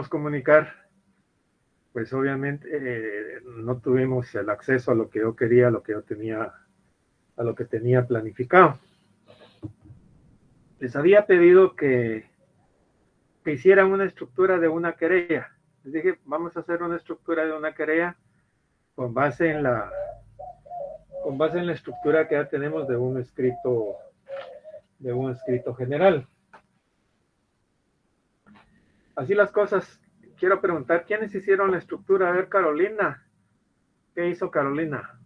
comunicar, pues obviamente no tuvimos el acceso a lo que yo quería, a lo que yo tenía, a lo que tenía planificado. Les había pedido que hicieran una estructura de una querella. Les dije, vamos a hacer una estructura de una querella con base en la estructura que ya tenemos de un escrito general. Así las cosas. Quiero preguntar, ¿quiénes hicieron la estructura? A ver, Carolina. ¿Qué hizo Carolina?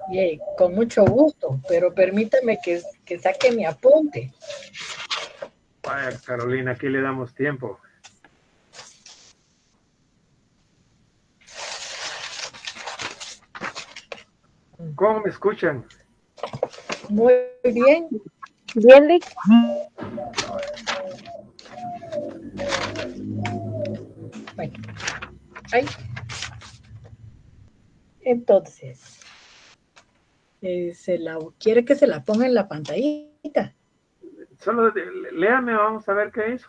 Bien, con mucho gusto, pero permítame que saque mi apunte. Vaya, Carolina, aquí le damos tiempo. ¿Cómo me escuchan? Muy bien. Bien, Lick. Bueno, ahí. Entonces, ¿quiere que se la ponga en la pantallita? Solo léame, vamos a ver qué hizo.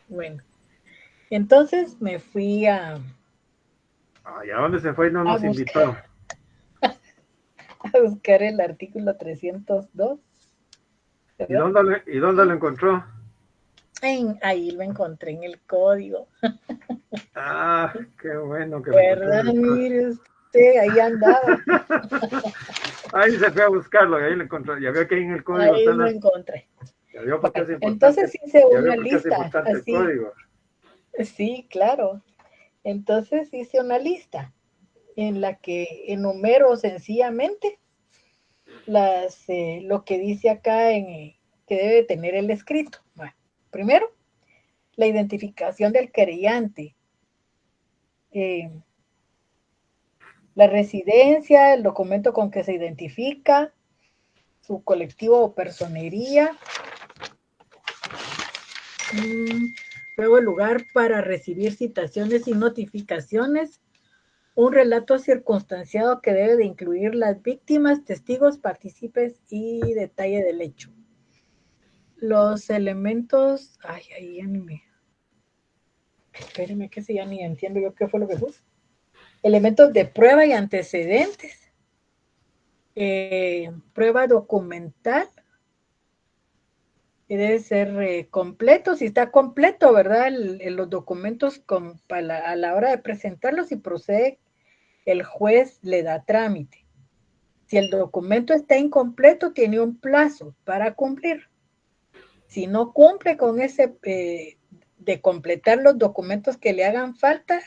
Bueno, entonces me fui a Ay, ¿a dónde se fue? No nos invitó. buscar el artículo 302. ¿Y dónde lo encontró? Ahí lo encontré en el código. Ah, qué bueno que lo encontró ¿Verdad? en el código. Mire usted, ahí andaba. Ahí se fue a buscarlo y ahí lo encontró. Ya vio que ahí en el código Ahí están lo las... encontré. Ya vio por qué es Bueno, importante. entonces hice Ya vio una por qué es lista, importante el así. código. Sí, claro. Entonces hice una lista en la que enumero sencillamente lo que dice acá que debe tener el escrito. Bueno, primero, la identificación del querellante, eh, la residencia, el documento con que se identifica, su colectivo o personería, luego el lugar para recibir citaciones y notificaciones, un relato circunstanciado que debe de incluir las víctimas, testigos, partícipes y detalle del hecho. Los elementos, ahí ya ni me, espéreme que si ya ni entiendo yo qué fue lo que puse. Elementos de prueba y antecedentes, prueba documental, que debe ser completo, si está completo, ¿verdad? Los documentos a la hora de presentarlos y procede, el juez le da trámite. Si el documento está incompleto, tiene un plazo para cumplir. Si no cumple con ese de completar los documentos que le hagan falta,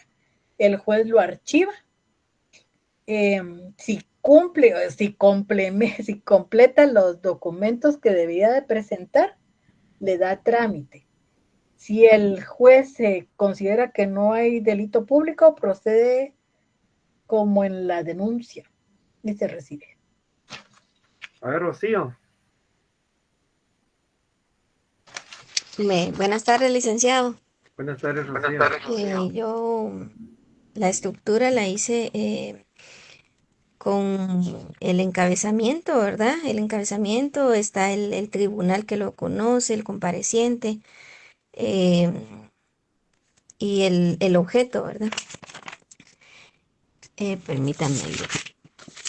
el juez lo archiva. Si cumple, si completa los documentos que debía de presentar, le da trámite. Si el juez considera que no hay delito público, procede como en la denuncia y se recibe. A ver, Rocío. Buenas tardes, licenciado. Buenas tardes, Rocío. Yo la estructura la hice con el encabezamiento, ¿verdad? El encabezamiento, está el tribunal que lo conoce, el compareciente eh, y el objeto, ¿verdad? Permítanme,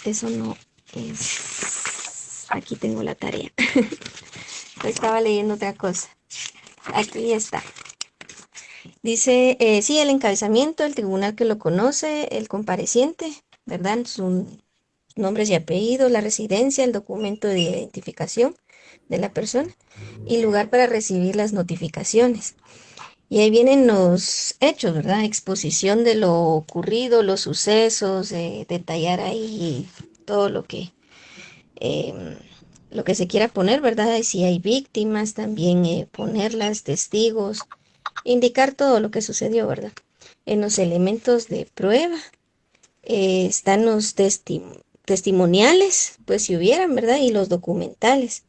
eso no es... Aquí tengo la tarea. Estaba leyendo otra cosa. Aquí está. Dice, sí, el encabezamiento, el tribunal que lo conoce, el compareciente, ¿verdad? Sus nombres y apellidos, la residencia, el documento de identificación de la persona y lugar para recibir las notificaciones. Y ahí vienen los hechos, ¿verdad? Exposición de lo ocurrido, los sucesos, detallar ahí todo lo que se quiera poner, ¿verdad? Y si hay víctimas, también ponerlas, testigos, indicar todo lo que sucedió, ¿verdad? En los elementos de prueba están los testimoniales, pues si hubieran, ¿verdad? Y los documentales.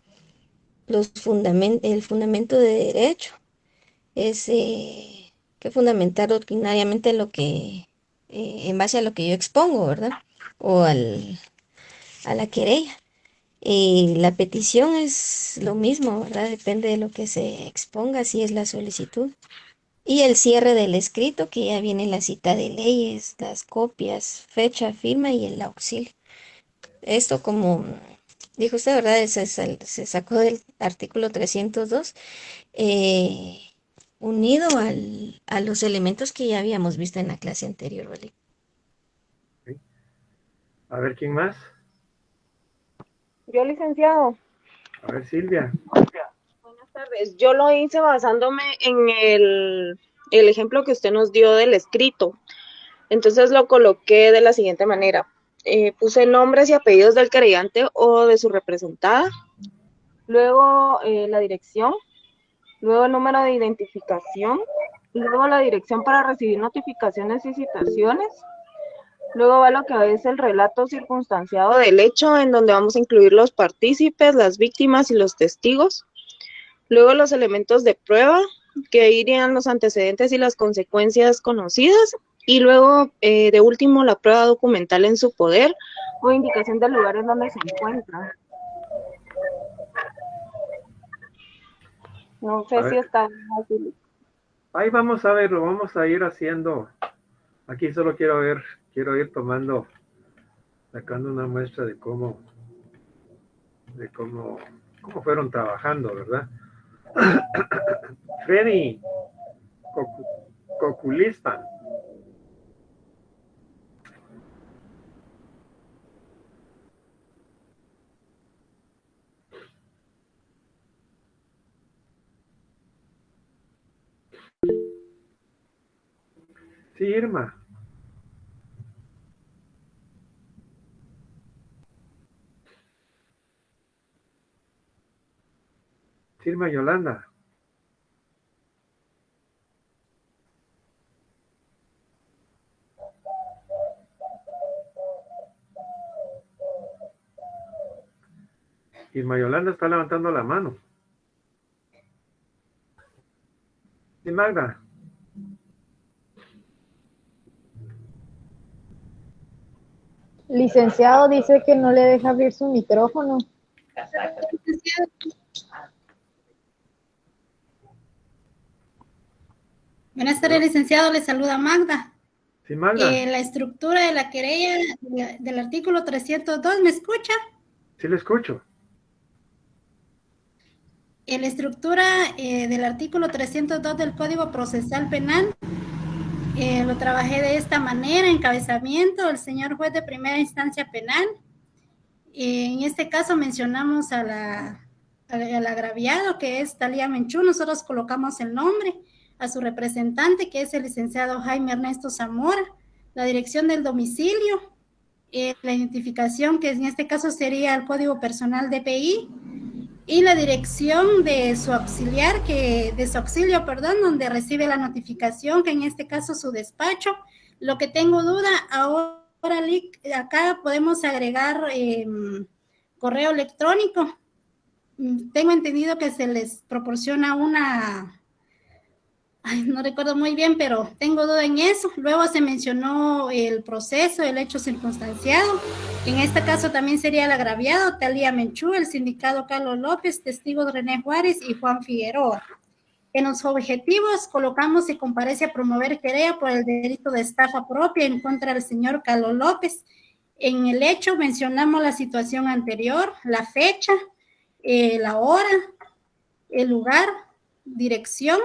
El fundamento de derecho es que fundamentar ordinariamente en base a lo que yo expongo, ¿verdad? O a la querella. La petición es lo mismo, ¿verdad? Depende de lo que se exponga, si es la solicitud. Y el cierre del escrito, que ya viene la cita de leyes, las copias, fecha, firma y el auxilio. Esto, como dijo usted, ¿verdad? Se sacó del artículo 302, eh, unido a los elementos que ya habíamos visto en la clase anterior, ¿vale? ¿Sí? A ver, ¿quién más? Yo, licenciado. A ver, Silvia. Buenas tardes. Yo lo hice basándome en el ejemplo que usted nos dio del escrito. Entonces lo coloqué de la siguiente manera. Puse nombres y apellidos del querellante o de su representada, luego la dirección, luego el número de identificación, luego la dirección para recibir notificaciones y citaciones. Luego va lo que es el relato circunstanciado del hecho, en donde vamos a incluir los partícipes, las víctimas y los testigos. Luego los elementos de prueba, que irían los antecedentes y las consecuencias conocidas. Y luego, de último, la prueba documental en su poder o indicación del lugar en donde se encuentra. No A sé si ver, está fácil. ahí vamos a ver, lo vamos a ir haciendo. Aquí solo quiero ir sacando una muestra de cómo fueron trabajando, ¿verdad? Freddy, Coculistan. Sí, Irma. Sí, Irma Yolanda. Irma Yolanda está levantando la mano. Sí, Magda. Licenciado, dice que no le deja abrir su micrófono. Buenas tardes, licenciado. Le saluda Magda. Sí, Magda. La estructura de la querella del artículo 302, ¿me escucha? Sí, le escucho. La estructura del artículo 302 del Código Procesal Penal lo trabajé de esta manera: encabezamiento, el señor juez de primera instancia penal. En este caso mencionamos al agraviado, que es Talía Menchú. Nosotros colocamos el nombre, a su representante, que es el licenciado Jaime Ernesto Zamora, la dirección del domicilio, la identificación, que en este caso sería el código personal DPI, y la dirección de su auxiliar, donde recibe la notificación, que en este caso su despacho. Lo que tengo duda ahora, acá podemos agregar correo electrónico. Tengo entendido que se les proporciona no recuerdo muy bien, pero tengo duda en eso. Luego se mencionó el proceso, el hecho circunstanciado. En este caso también sería el agraviado, Talía Menchú, el sindicado Carlos López, testigos René Juárez y Juan Figueroa. En los objetivos colocamos: se comparece a promover querella por el delito de estafa propia en contra del señor Carlos López. En el hecho mencionamos la situación anterior, la fecha, la hora, el lugar, dirección.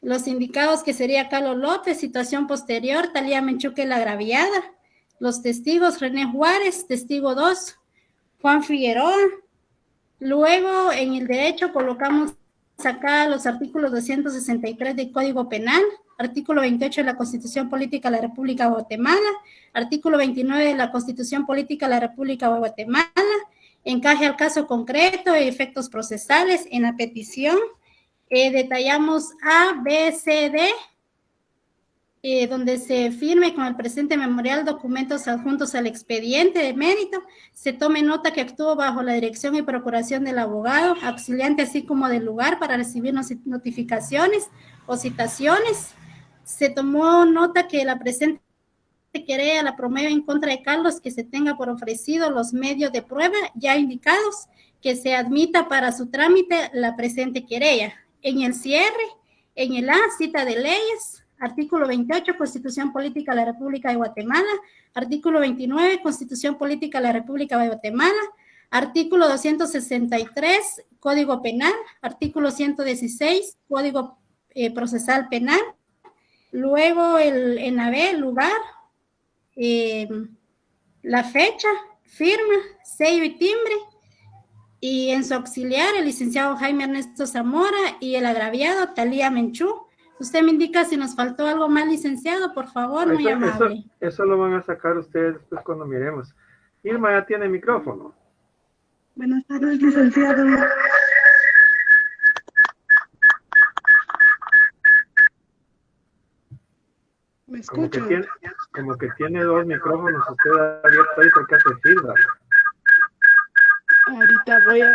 Los indicados, que sería Carlos López, situación posterior, Talía Menchuque, la agraviada. Los testigos: René Juárez, testigo 2, Juan Figueroa. Luego, en el derecho colocamos acá los artículos 263 del Código Penal, artículo 28 de la Constitución Política de la República de Guatemala, artículo 29 de la Constitución Política de la República de Guatemala, encaje al caso concreto y efectos procesales. En la petición detallamos A, B, C, D, donde se firme con el presente memorial documentos adjuntos al expediente de mérito. Se tome nota que actúo bajo la dirección y procuración del abogado auxiliante, así como del lugar, para recibir notificaciones o citaciones. Se tomó nota que la presente querella la promueve en contra de Carlos que se tenga por ofrecido los medios de prueba ya indicados que se admita para su trámite la presente querella. En el cierre, en el A, cita de leyes, artículo 28, Constitución Política de la República de Guatemala, artículo 29, Constitución Política de la República de Guatemala, artículo 263, Código Penal, artículo 116, Código Procesal Penal, luego en la B, lugar, la fecha, firma, sello y timbre, y en su auxiliar el licenciado Jaime Ernesto Zamora y el agraviado Talía Menchú. Usted me indica si nos faltó algo más, licenciado, por favor, muy amable. Eso lo van a sacar ustedes después cuando miremos. Irma ya tiene micrófono. Buenas tardes, licenciado. ¿Me escucha? Como que tiene dos micrófonos usted abierto ahí porque hace feedback. Ahorita voy a...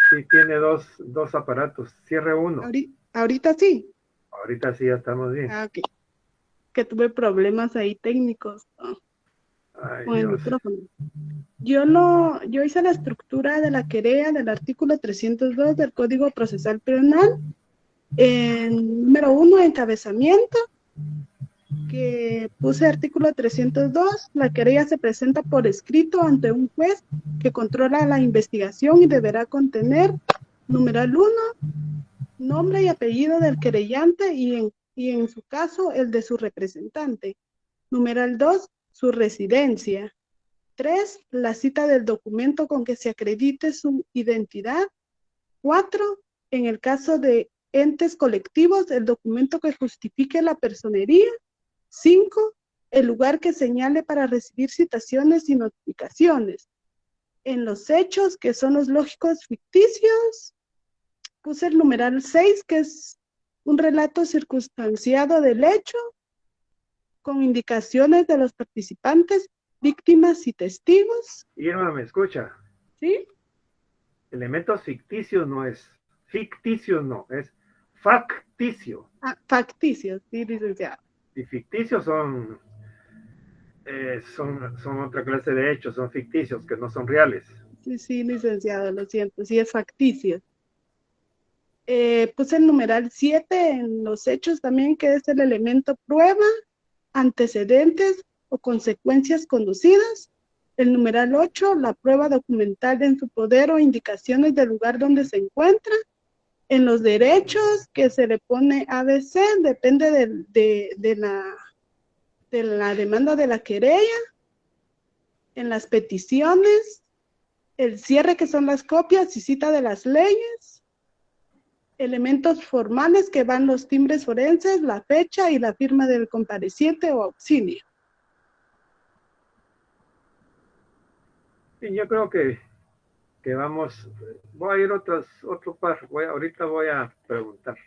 Sí, tiene dos aparatos. Cierre uno. ¿Ahorita sí? Ahorita sí, ya estamos bien. Ah, ok. Que tuve problemas ahí técnicos, ¿no? Ay, Con el Dios. micrófono. Yo hice la estructura de la querella del artículo 302 del Código Procesal Penal. En número 1, encabezamiento, que puse artículo 302, la querella se presenta por escrito ante un juez que controla la investigación y deberá contener, numeral 1, nombre y apellido del querellante y en su caso el de su representante. Numeral 2, su residencia. 3, la cita del documento con que se acredite su identidad. 4, en el caso de entes colectivos, el documento que justifique la personería. 5, el lugar que señale para recibir citaciones y notificaciones. En los hechos, que son los lógicos ficticios, puse el numeral 6, que es un relato circunstanciado del hecho, con indicaciones de los participantes, víctimas y testigos. Irma, ¿me escucha? ¿Sí? Elementos ficticios no es. Ficticios no, es facticio. Ah, facticios, sí, licenciado. Y ficticios son otra clase de hechos, son ficticios, que no son reales. Sí, licenciado, lo siento, sí es facticio. Puse el numeral 7 en los hechos también, que es el elemento prueba, antecedentes o consecuencias conocidas. El numeral 8, la prueba documental en su poder o indicaciones del lugar donde se encuentra. En los derechos, que se le pone ABC, depende de la demanda de la querella. En las peticiones, el cierre, que son las copias y cita de las leyes. Elementos formales, que van los timbres forenses, la fecha y la firma del compareciente o auxilio. Y yo creo que vamos, voy a ir otro par, ahorita voy a preguntar.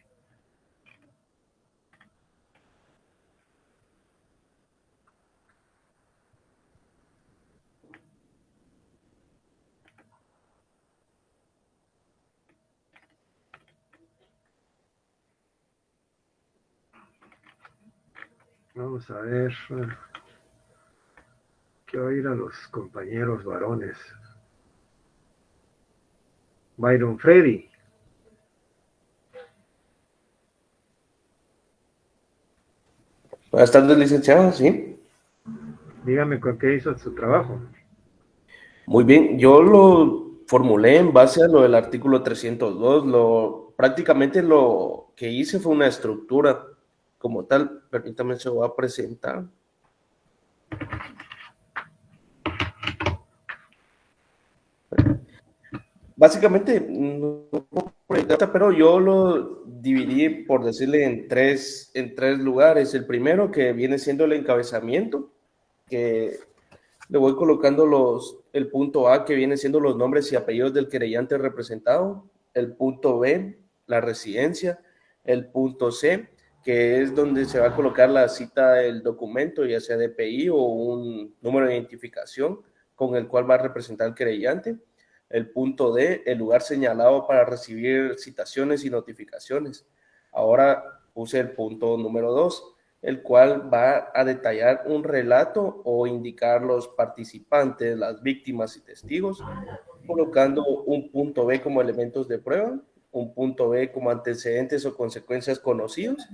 Vamos a ver, quiero oír a los compañeros varones. Byron Freddy. Buenas tardes, licenciado, sí. Dígame con qué hizo su trabajo. Muy bien, yo lo formulé en base a lo del artículo 302. Prácticamente lo que hice fue una estructura como tal. Permítame, se va a presentar. Básicamente, no, pero yo lo dividí, por decirle, en tres lugares. El primero, que viene siendo el encabezamiento, que le voy colocando el punto A, que viene siendo los nombres y apellidos del querellante representado. El punto B, la residencia. El punto C, que es donde se va a colocar la cita del documento, ya sea DPI o un número de identificación con el cual va a representar el querellante. El punto D, el lugar señalado para recibir citaciones y notificaciones. Ahora puse el punto número 2, el cual va a detallar un relato o indicar los participantes, las víctimas y testigos, colocando un punto B como elementos de prueba, un punto B como antecedentes o consecuencias conocidos,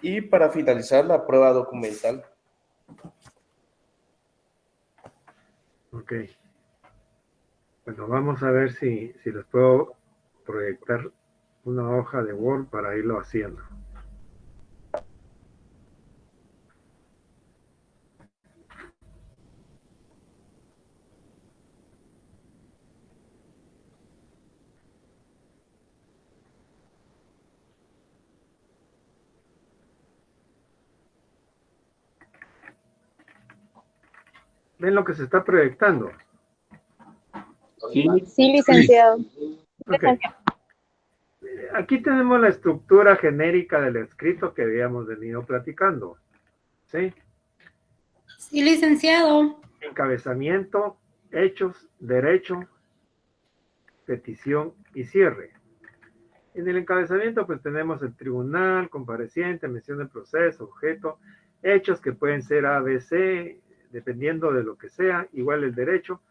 y para finalizar la prueba documental. Ok. Bueno, vamos a ver si les puedo proyectar una hoja de Word para irlo haciendo. ¿Ven lo que se está proyectando? Sí, Sí, licenciado. Ok. Aquí tenemos la estructura genérica del escrito que habíamos venido platicando. ¿Sí? Sí, licenciado. Encabezamiento, hechos, derecho, petición y cierre. En el encabezamiento pues tenemos el tribunal, compareciente, mención del proceso, objeto, hechos que pueden ser A, B, C, dependiendo de lo que sea, igual el derecho.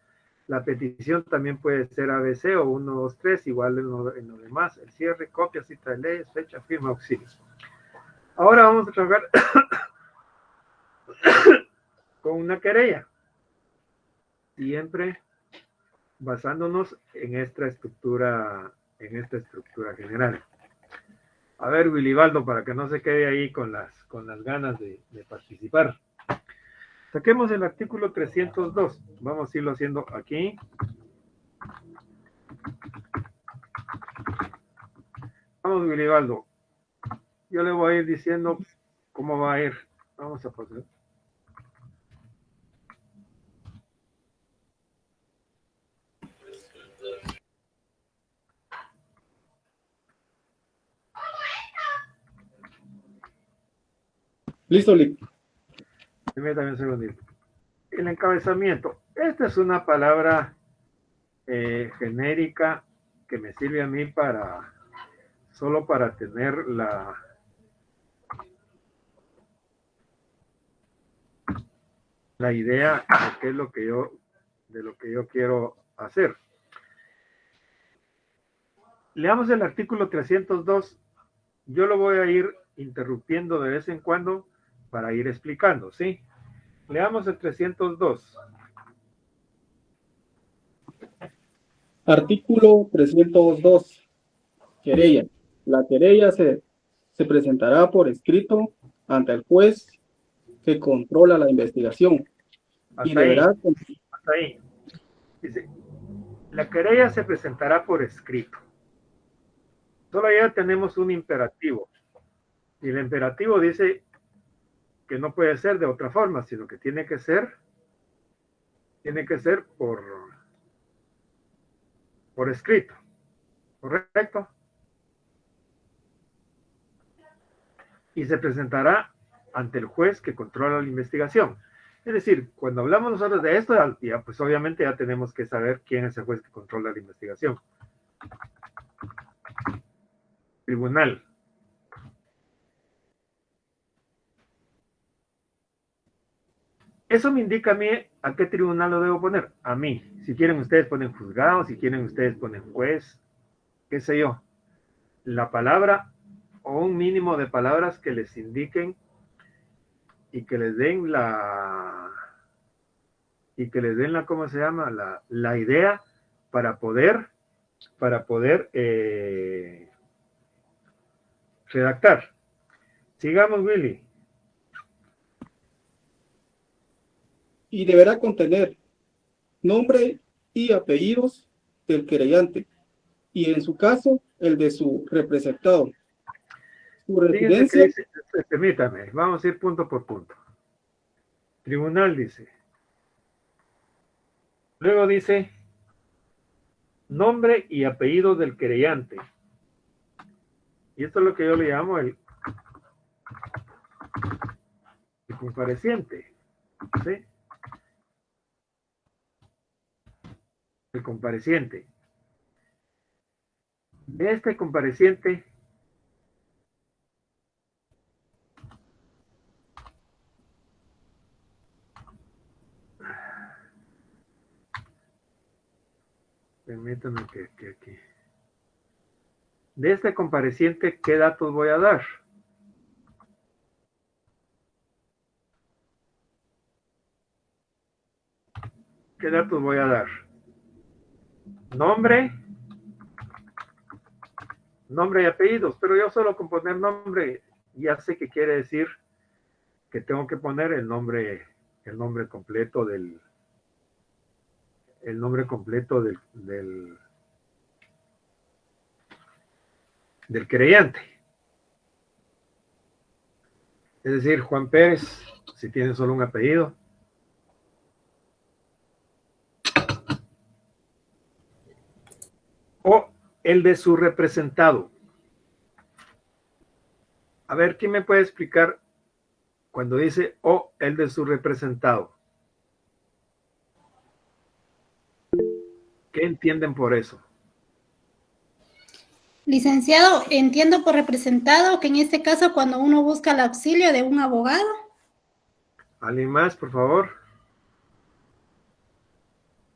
La petición también puede ser ABC o 1, 2, 3, igual en lo demás. El cierre, copia, cita de leyes, fecha, firma, auxilios. Ahora vamos a trabajar con una querella. Siempre basándonos en esta estructura general. A ver, Wilibaldo, para que no se quede ahí con las ganas de participar. Saquemos el artículo 302. Vamos a irlo haciendo aquí. Vamos, Wilibaldo. Yo le voy a ir diciendo cómo va a ir. Vamos a pasar. listo, Lick. Permítame un segundito. El encabezamiento. Esta es una palabra genérica que me sirve a mí solo para tener la idea de qué es lo que yo quiero hacer. Leamos el artículo 302. Yo lo voy a ir interrumpiendo de vez en cuando para ir explicando, ¿sí? Leamos el 302. Artículo 302. Querella. La querella se presentará por escrito ante el juez que controla la investigación. Y deberá... Hasta ahí. Dice, la querella se presentará por escrito. Solo ya tenemos un imperativo. Y el imperativo dice que no puede ser de otra forma, sino que tiene que ser por escrito. ¿Correcto? Y se presentará ante el juez que controla la investigación. Es decir, cuando hablamos nosotros de esto, ya, pues obviamente ya tenemos que saber quién es el juez que controla la investigación. Tribunal. Eso me indica a mí a qué tribunal lo debo poner. A mí. Si quieren ustedes ponen juzgado, si quieren ustedes ponen juez, qué sé yo. La palabra o un mínimo de palabras que les indiquen y que les den ¿cómo se llama? La idea para poder redactar. Sigamos, Willy. Y deberá contener nombre y apellidos del querellante, y en su caso, el de su representado. Su residencia... Dice, permítame, vamos a ir punto por punto. Tribunal dice. Luego dice nombre y apellido del querellante. Y esto es lo que yo le llamo el compareciente. ¿Sí? El compareciente. De este compareciente Permítanme que. De este compareciente, ¿qué datos voy a dar? ¿Qué datos voy a dar? Nombre y apellidos, pero yo solo con poner nombre ya sé que quiere decir que tengo que poner el nombre completo del creyente. Es decir, Juan Pérez, si tiene solo un apellido. O el de su representado. A ver, ¿quién me puede explicar cuando dice o el de su representado? ¿Qué entienden por eso? Licenciado, entiendo por representado que en este caso cuando uno busca el auxilio de un abogado. ¿Alguien más, por favor?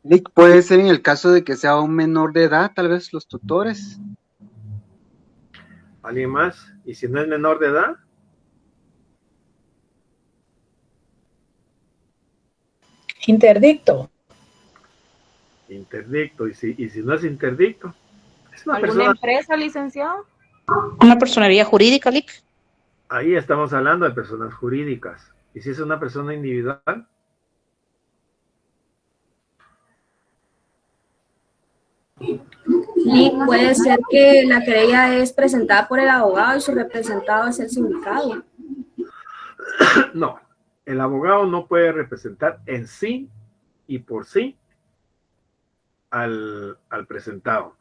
Nick, puede ser en el caso de que sea un menor de edad, tal vez los tutores. ¿Alguien más? ¿Y si no es menor de edad? Interdicto. Interdicto. ¿Y si no es interdicto? Es una ¿Alguna persona. empresa, licenciado? Una personería jurídica, Lic. Ahí estamos hablando de personas jurídicas. ¿Y si es una persona individual? Lic, puede ser que la querella es presentada por el abogado y su representado es el sindicado. No, el abogado no puede representar en sí y por sí al presentado.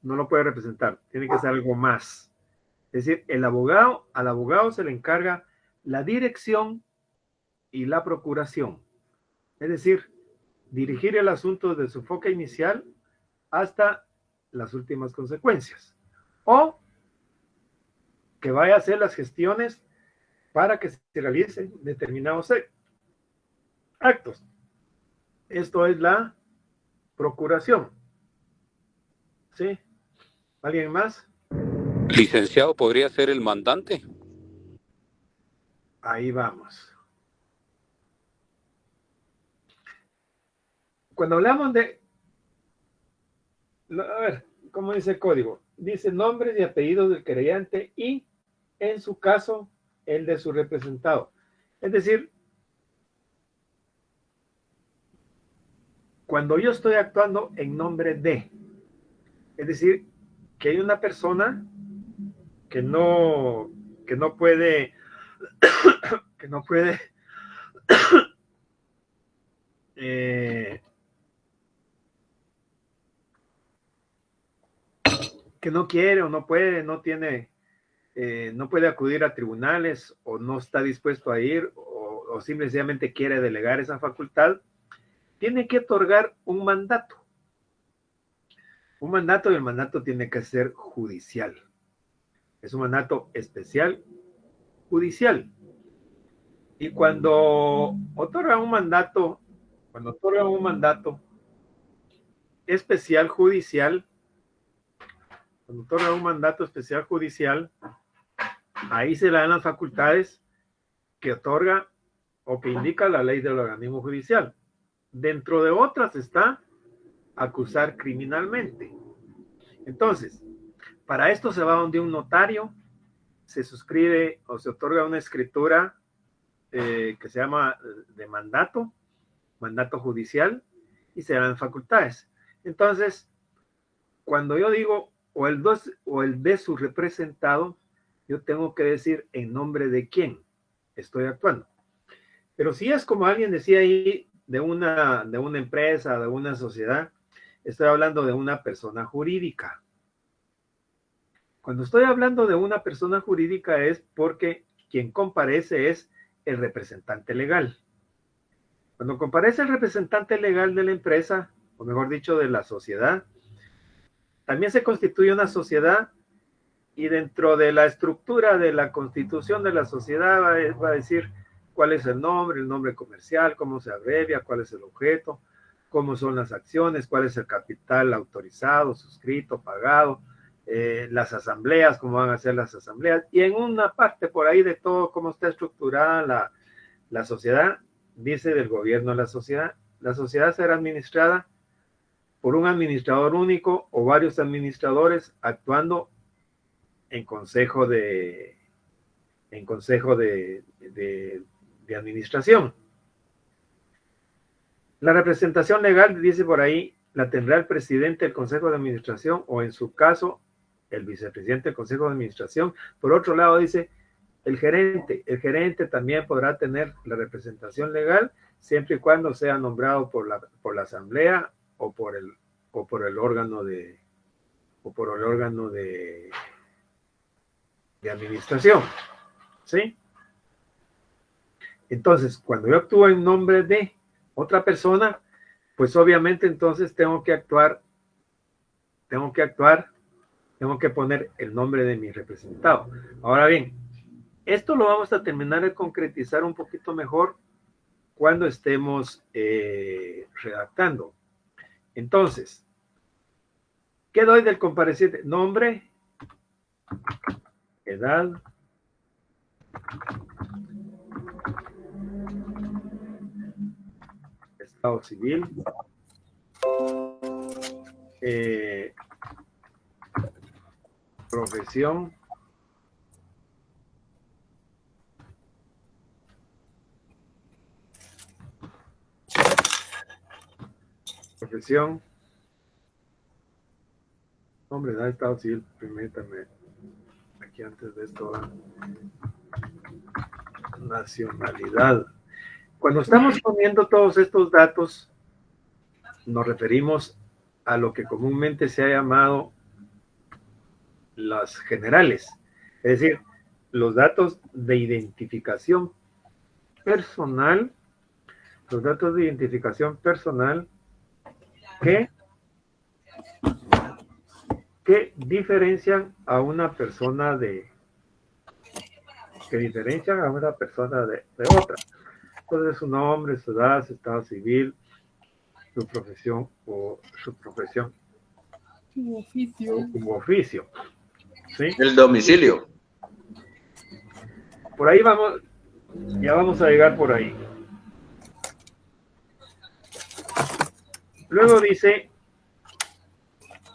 No lo puede representar, tiene que ser algo más. Es decir, al abogado se le encarga la dirección y la procuración. Es decir, dirigir el asunto desde su enfoque inicial hasta las últimas consecuencias. O que vaya a hacer las gestiones para que se realicen determinados actos. Esto es la procuración. ¿Sí? ¿Alguien más? Licenciado, ¿podría ser el mandante? Ahí vamos. Cuando hablamos de... A ver, ¿cómo dice el código? Dice nombres y apellidos del querellante y, en su caso, el de su representado. Es decir, cuando yo estoy actuando en nombre de, es decir, que hay una persona que no puede que no quiere o no puede, no puede acudir a tribunales o no está dispuesto a ir o simplemente quiere delegar esa facultad, tiene que otorgar un mandato. Un mandato, y el mandato tiene que ser judicial. Es un mandato especial judicial. Y cuando otorga un mandato especial judicial, ahí se le dan las facultades que otorga o que indica la ley del organismo judicial. Dentro de otras está acusar criminalmente. Entonces, para esto se va donde un notario, se suscribe o se otorga una escritura que se llama de mandato judicial, y se dan facultades. Entonces, cuando yo digo o el de su representado, yo tengo que decir en nombre de quién estoy actuando. Pero si es como alguien decía ahí, de una empresa, de una sociedad, estoy hablando de una persona jurídica. Cuando estoy hablando de una persona jurídica es porque quien comparece es el representante legal. Cuando comparece el representante legal de la empresa, o mejor dicho, de la sociedad, también se constituye una sociedad, y dentro de la estructura de la constitución de la sociedad va a decir cuál es el nombre comercial, cómo se abrevia, cuál es el objeto, cómo son las acciones, cuál es el capital autorizado, suscrito, pagado, las asambleas, cómo van a ser las asambleas, y en una parte por ahí de todo cómo está estructurada la sociedad, dice del gobierno de la sociedad. La sociedad será administrada por un administrador único o varios administradores actuando en consejo de administración. La representación legal, dice por ahí, la tendrá el presidente del consejo de administración o en su caso el vicepresidente del consejo de administración. Por otro lado dice el gerente también podrá tener la representación legal siempre y cuando sea nombrado por la asamblea o por el órgano de administración, ¿sí? Entonces, cuando yo actúo en nombre de otra persona, pues obviamente entonces tengo que poner el nombre de mi representado. Ahora bien, esto lo vamos a terminar de concretizar un poquito mejor cuando estemos redactando. Entonces, ¿qué doy del compareciente? Nombre, edad, estado civil, profesión, nombre, edad, estado civil, permítame, aquí antes de esto, nacionalidad. Cuando estamos poniendo todos estos datos, nos referimos a lo que comúnmente se ha llamado las generales, es decir, los datos de identificación personal, que diferencian a una persona de otra. Entonces, su nombre, su edad, su estado civil, su profesión o su profesión. Su oficio. ¿Sí? El domicilio. Por ahí vamos, ya vamos a llegar por ahí. Luego dice,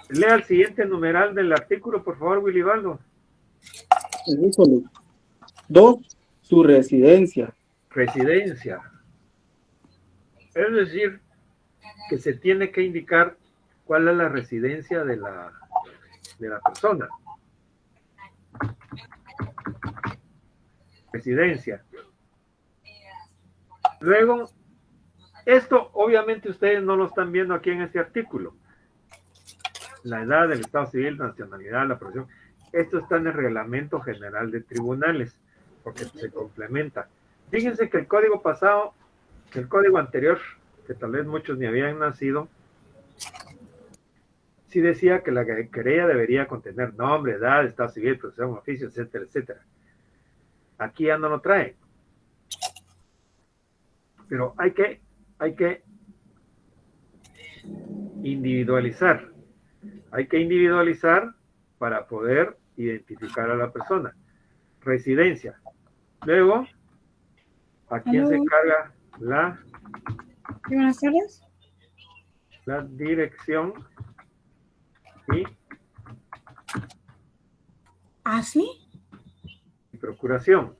lea el siguiente numeral del artículo, por favor, Willy Baldo. 2. Su residencia. Residencia. Es decir, que se tiene que indicar cuál es la residencia de la persona. Residencia. Luego, esto obviamente ustedes no lo están viendo aquí en este artículo. La edad, el estado civil, nacionalidad, la profesión. Esto está en el Reglamento General de Tribunales, porque se complementa. Fíjense que el código pasado, el código anterior, que tal vez muchos ni habían nacido, sí decía que la querella debería contener nombre, edad, estado civil, profesión, oficio, etcétera, etcétera. Aquí ya no lo trae. Pero hay que individualizar. Hay que individualizar para poder identificar a la persona. Residencia. Luego, ¿a quién se encarga la? Buenas tardes. La dirección y ¿Ah, sí? procuración.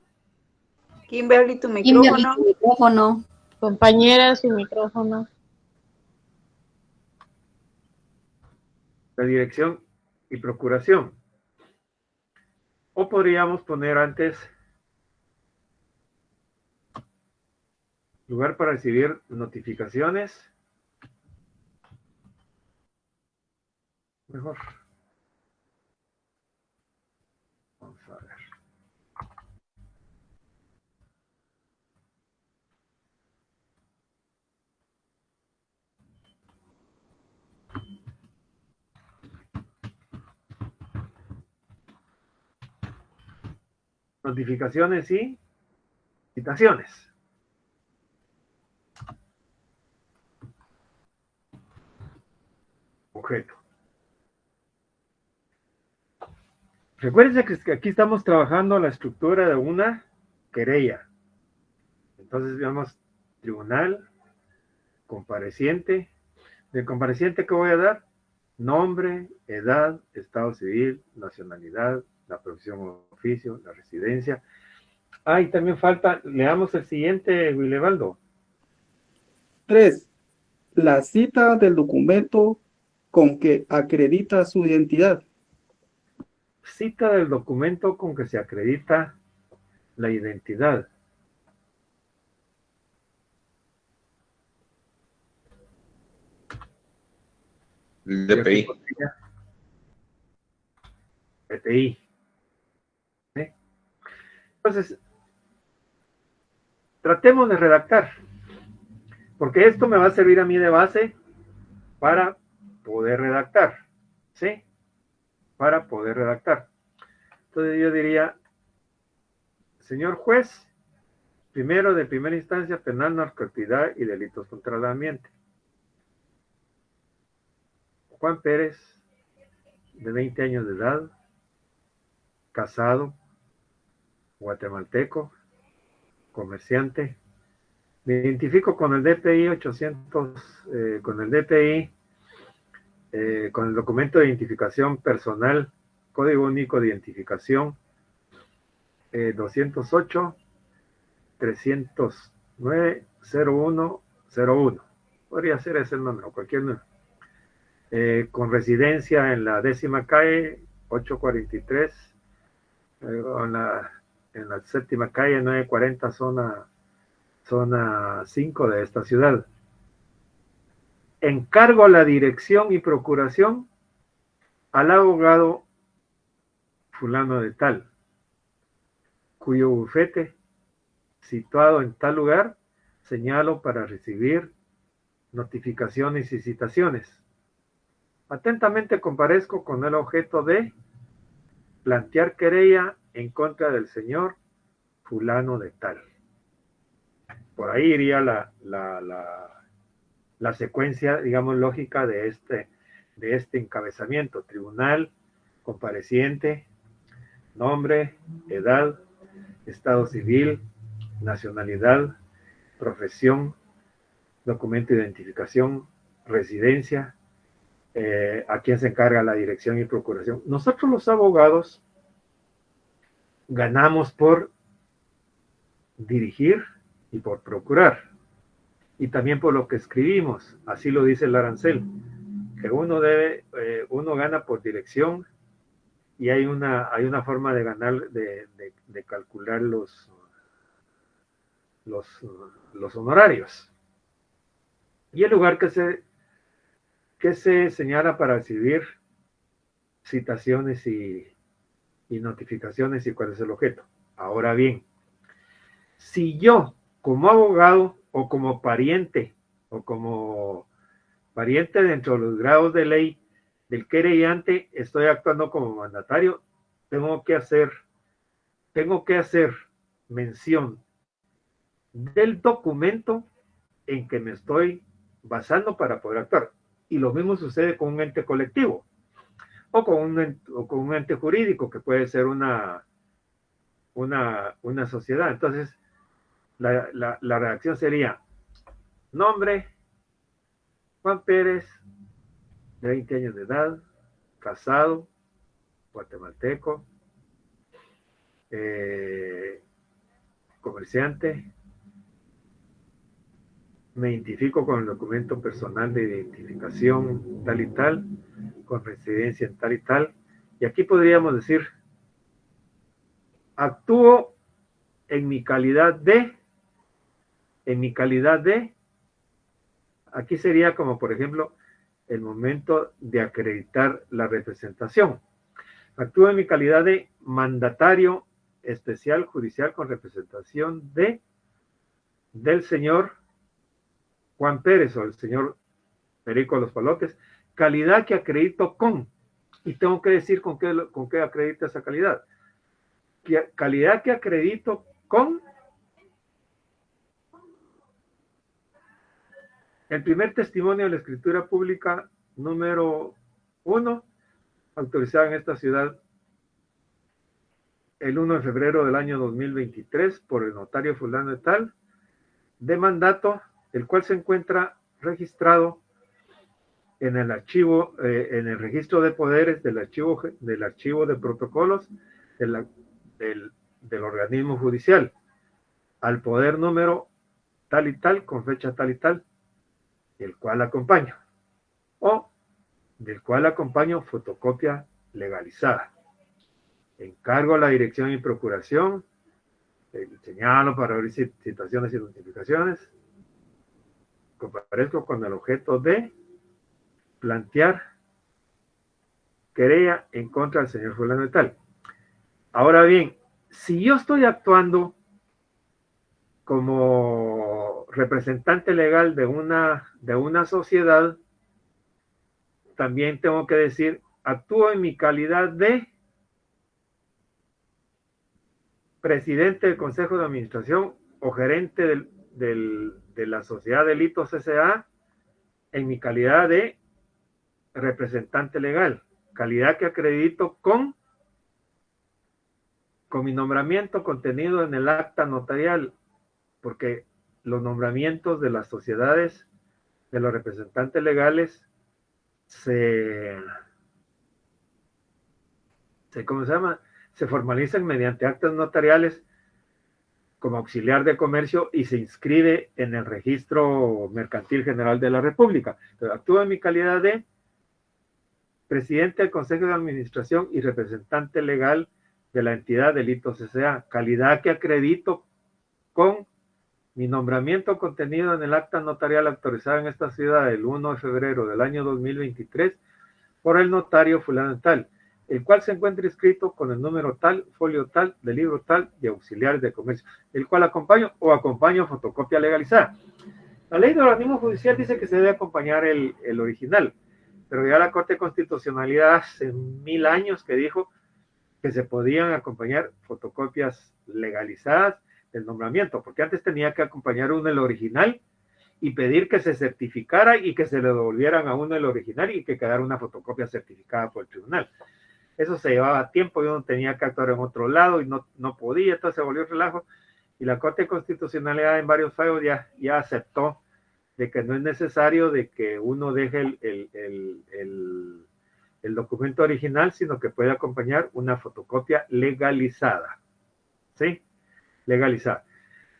Kimberly, tu micrófono. Compañera, su micrófono. La dirección y procuración. O podríamos poner antes lugar para recibir notificaciones. Mejor. Vamos a ver. Notificaciones y citaciones. objeto. Recuérdense que aquí estamos trabajando la estructura de una querella. Entonces veamos tribunal, compareciente. Del compareciente, ¿qué voy a dar? Nombre, edad, estado civil, nacionalidad, la profesión o oficio, la residencia. Ah, y también falta, leamos el siguiente, Wilebaldo. 3. La cita del documento con que acredita su identidad. Cita del documento con que se acredita la identidad. El DPI. DPI. ¿Sí? Entonces, tratemos de redactar, porque esto me va a servir a mí de base para poder redactar, ¿sí? Para poder redactar. Entonces yo diría, señor juez, primero de primera instancia, penal, narcoactividad y delitos contra el ambiente. Juan Pérez, de 20 años de edad, casado, guatemalteco, comerciante. Me identifico con el DPI 800, con el DPI, con el documento de identificación personal, código único de identificación, 208-309-0101. Podría ser ese el número, cualquier número. Con residencia en la 10ª calle, 843, en la 7ª calle, 940, zona 5 de esta ciudad. Encargo la dirección y procuración al abogado fulano de tal, cuyo bufete, situado en tal lugar, señalo para recibir notificaciones y citaciones. Atentamente comparezco con el objeto de plantear querella en contra del señor fulano de tal. Por ahí iría la secuencia, digamos, lógica de este encabezamiento. Tribunal, compareciente, nombre, edad, estado civil, nacionalidad, profesión, documento de identificación, residencia, a quién se encarga la dirección y procuración. Nosotros los abogados ganamos por dirigir y por procurar, y también por lo que escribimos. Así lo dice el arancel, que uno gana por dirección, y hay una forma de ganar, de calcular los honorarios. Y el lugar que se señala para recibir citaciones y notificaciones y cuál es el objeto. Ahora bien, si yo como abogado o como pariente dentro de los grados de ley del querellante estoy actuando como mandatario, tengo que hacer mención del documento en que me estoy basando para poder actuar. Y lo mismo sucede con un ente colectivo o con un ente jurídico, que puede ser una sociedad. Entonces, la redacción sería: nombre, Juan Pérez, de 20 años de edad, casado, guatemalteco, comerciante. Me identifico con el documento personal de identificación tal y tal, con residencia en tal y tal. Y aquí podríamos decir: actúo en mi calidad de, aquí sería como, por ejemplo, el momento de acreditar la representación. Actúo en mi calidad de mandatario especial judicial con representación del señor Juan Pérez o el señor Perico Los Palotes, calidad que acredito con, y tengo que decir con qué acredito esa calidad. Calidad que acredito con el primer testimonio de la escritura pública número 1. Autorizada en esta ciudad el 1 de febrero del año 2023 por el notario fulano de tal, de mandato, el cual se encuentra registrado en el archivo, en el registro de poderes del archivo de protocolos del organismo judicial, al poder número tal y tal, con fecha tal y tal, el cual acompaño, o del cual acompaño fotocopia legalizada. Encargo a la dirección y procuración, señalo para abrir citaciones y notificaciones, comparezco con el objeto de plantear querella en contra del señor fulano de tal. Ahora bien, si yo estoy actuando como representante legal de una sociedad, también tengo que decir, actúo en mi calidad de presidente del Consejo de Administración o gerente de la Sociedad Delitos S.A. en mi calidad de representante legal, calidad que acredito con mi nombramiento contenido en el acta notarial, porque los nombramientos de las sociedades de los representantes legales ¿cómo se llama? Se formalizan mediante actas notariales como auxiliar de comercio y se inscribe en el registro mercantil general de la República. Entonces, actúo en mi calidad de presidente del Consejo de Administración y representante legal de la entidad Delitos S.A., calidad que acredito con mi nombramiento contenido en el acta notarial autorizada en esta ciudad el 1 de febrero del año 2023 por el notario fulano tal, el cual se encuentra inscrito con el número tal, folio tal, de libro tal y auxiliares de comercio, el cual acompaño fotocopia legalizada. La ley de organismo judicial dice que se debe acompañar el original, pero ya la Corte de Constitucionalidad hace 1000 años que dijo que se podían acompañar fotocopias legalizadas del nombramiento, porque antes tenía que acompañar uno el original y pedir que se certificara y que se le devolvieran a uno el original y que quedara una fotocopia certificada por el tribunal. Eso se llevaba tiempo, yo no tenía que actuar en otro lado y no podía, entonces se volvió un relajo y la Corte de Constitucionalidad en varios fallos ya aceptó de que no es necesario de que uno deje el documento original, sino que puede acompañar una fotocopia legalizada. ¿Sí? Legalizada.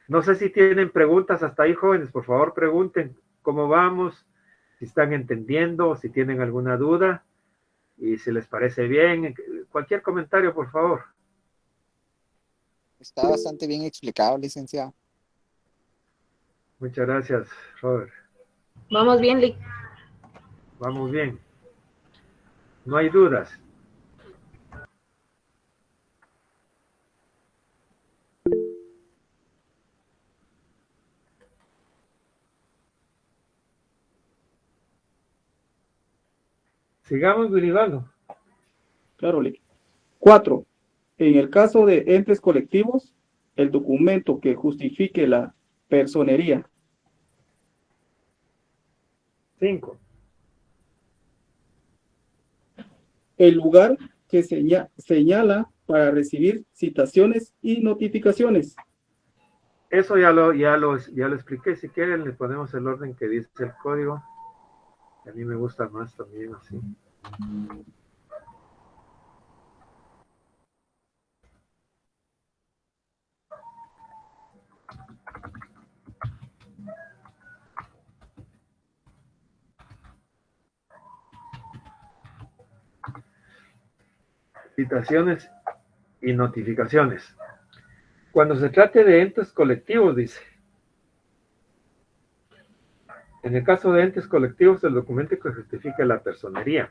No sé si tienen preguntas hasta ahí, jóvenes, por favor pregunten cómo vamos, si están entendiendo, si tienen alguna duda y si les parece bien, cualquier comentario, por favor. Está bastante bien explicado, licenciado. Muchas gracias, Robert. Vamos bien, Lic. Vamos bien. No hay dudas. Sigamos, Guribaldo. Claro, Lic. 4. En el caso de entes colectivos, el documento que justifique la personería. 5. El lugar que señala para recibir citaciones y notificaciones. Eso ya lo expliqué. Si quieren, le ponemos el orden que dice el código. A mí me gusta más también así. Citaciones y notificaciones. Cuando se trate de entes colectivos, dice. En el caso de entes colectivos, el documento que justifica la personería.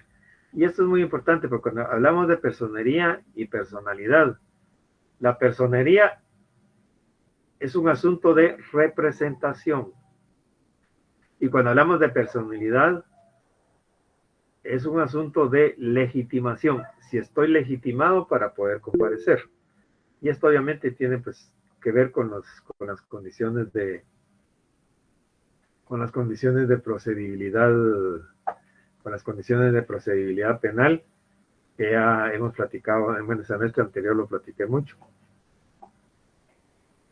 Y esto es muy importante porque cuando hablamos de personería y personalidad, la personería es un asunto de representación. Y cuando hablamos de personalidad, es un asunto de legitimación. Si estoy legitimado para poder comparecer. Y esto obviamente tiene pues que ver con las condiciones de procedibilidad con las condiciones de procedibilidad penal que ya hemos platicado, en el semestre anterior lo platiqué mucho.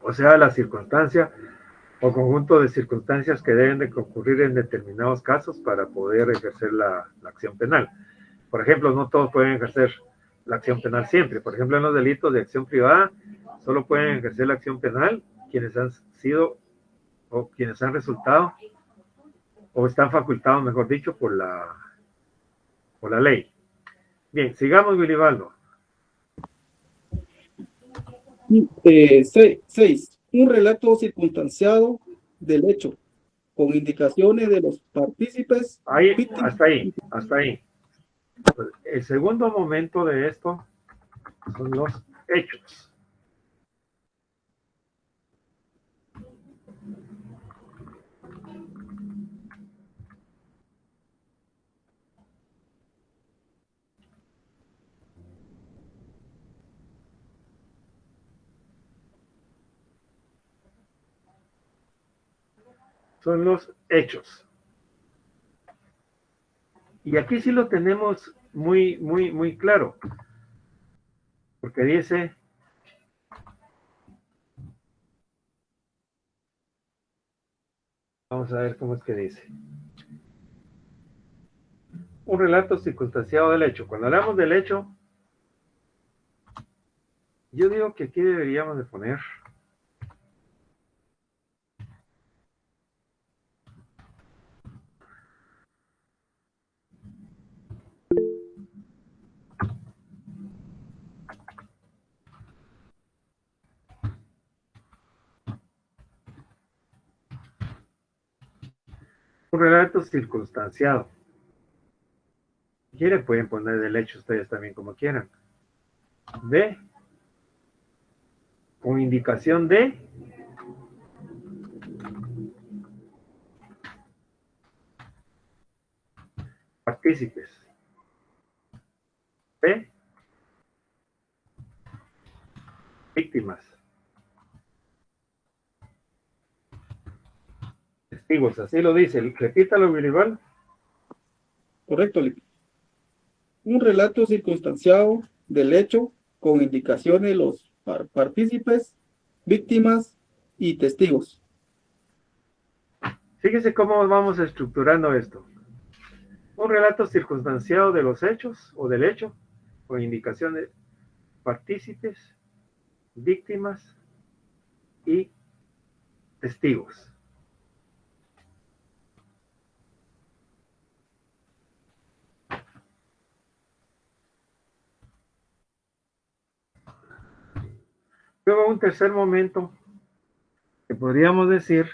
O sea, la circunstancia o conjunto de circunstancias que deben de concurrir en determinados casos para poder ejercer la acción penal. Por ejemplo, no todos pueden ejercer la acción penal siempre. Por ejemplo, en los delitos de acción privada, solo pueden ejercer la acción penal quienes han sido o quienes han resultado o están facultados, mejor dicho, por la ley. Bien, sigamos, Wilibaldo. 6. Un relato circunstanciado del hecho, con indicaciones de los partícipes. Ahí, hasta ahí. El segundo momento de esto son los hechos. Son los hechos. Y aquí sí lo tenemos muy claro. Porque dice, vamos a ver cómo es que dice. Un relato circunstanciado del hecho. Cuando hablamos del hecho, yo digo que aquí deberíamos de poner un relato circunstanciado. Si quieren, pueden poner del hecho ustedes también como quieran. B. Con indicación de partícipes. B. Víctimas. Testigos, así lo dice. Repítalo, Wilibaldo. Correcto, Lic. Un relato circunstanciado del hecho con indicaciones de los partícipes, víctimas y testigos. Fíjese cómo vamos estructurando esto. Un relato circunstanciado de los hechos o del hecho con indicación de partícipes, víctimas y testigos. Luego un tercer momento que podríamos decir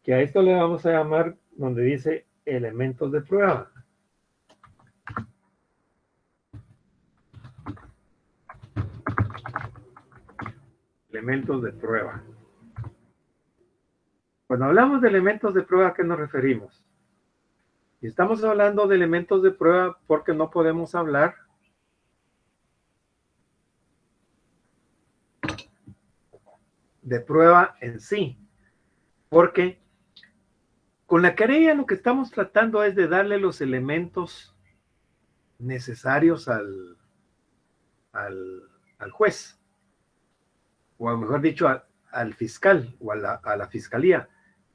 que a esto le vamos a llamar donde dice elementos de prueba. Elementos de prueba. Cuando hablamos de elementos de prueba, ¿a qué nos referimos? Y estamos hablando de elementos de prueba porque no podemos hablar de prueba en sí, porque con la querella lo que estamos tratando es de darle los elementos necesarios al juez, o mejor dicho, al fiscal o a la fiscalía.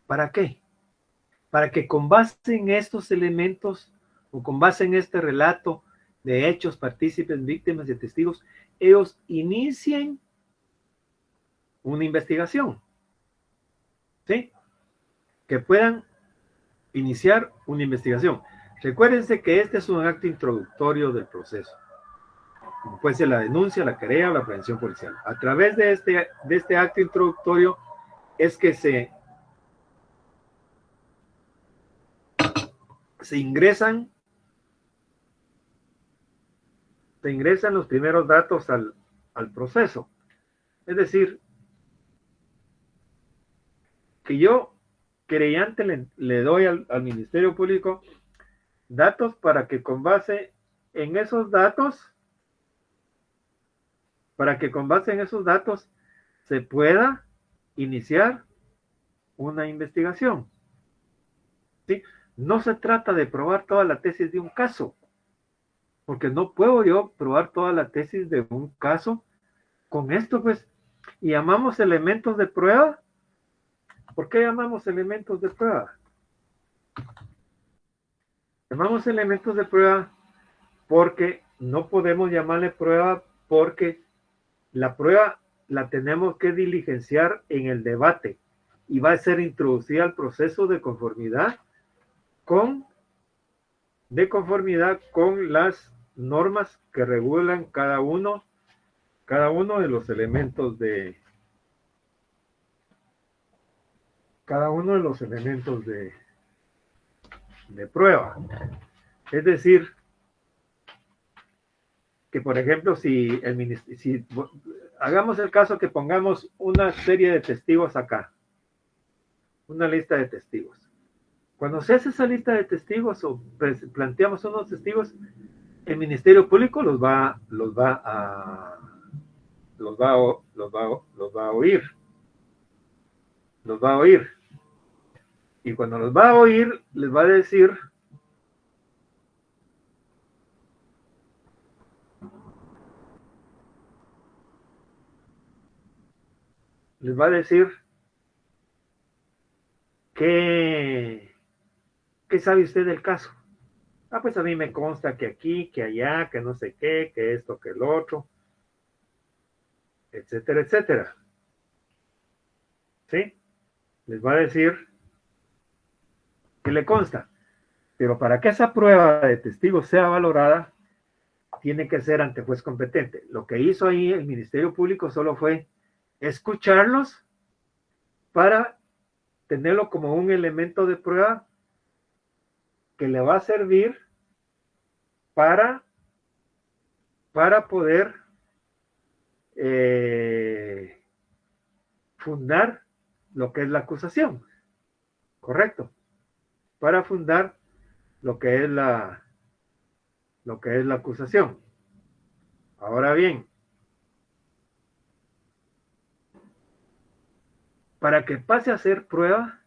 ¿Para qué? Para que con base en estos elementos o con base en este relato de hechos, partícipes, víctimas y testigos, ellos inicien una investigación, ¿sí? Que puedan iniciar una investigación. Recuérdense que este es un acto introductorio del proceso, como puede ser la denuncia, la querella o la aprehensión policial. A través de este acto introductorio es que se ingresan los primeros datos al proceso. Es decir, que yo, querellante, le doy al Ministerio Público datos para que con base en esos datos, se pueda iniciar una investigación. ¿sí? No se trata de probar toda la tesis de un caso, porque no puedo yo probar toda la tesis de un caso con esto, pues. Y llamamos elementos de prueba. ¿Por qué llamamos elementos de prueba? Llamamos elementos de prueba porque no podemos llamarle prueba, porque la prueba la tenemos que diligenciar en el debate y va a ser introducida al proceso de conformidad con las normas que regulan cada uno de los elementos de prueba. Es decir, que por ejemplo, si hagamos el caso que pongamos una serie de testigos acá, una lista de testigos. Cuando se hace esa lista de testigos o planteamos unos testigos, el Ministerio Público los va a oír. Los va a oír. Y cuando los va a oír, les va a decir ¿qué sabe usted del caso? Pues a mí me consta que aquí, que allá, que no sé qué, que esto, que el otro, etcétera, etcétera. ¿Sí? Les va a decir que le consta. Pero para que esa prueba de testigos sea valorada, tiene que ser ante juez competente. Lo que hizo ahí el Ministerio Público solo fue escucharlos para tenerlo como un elemento de prueba que le va a servir para poder fundar lo que es la acusación. ¿Correcto? Para fundar lo que es la acusación. Ahora bien, para que pase a ser prueba,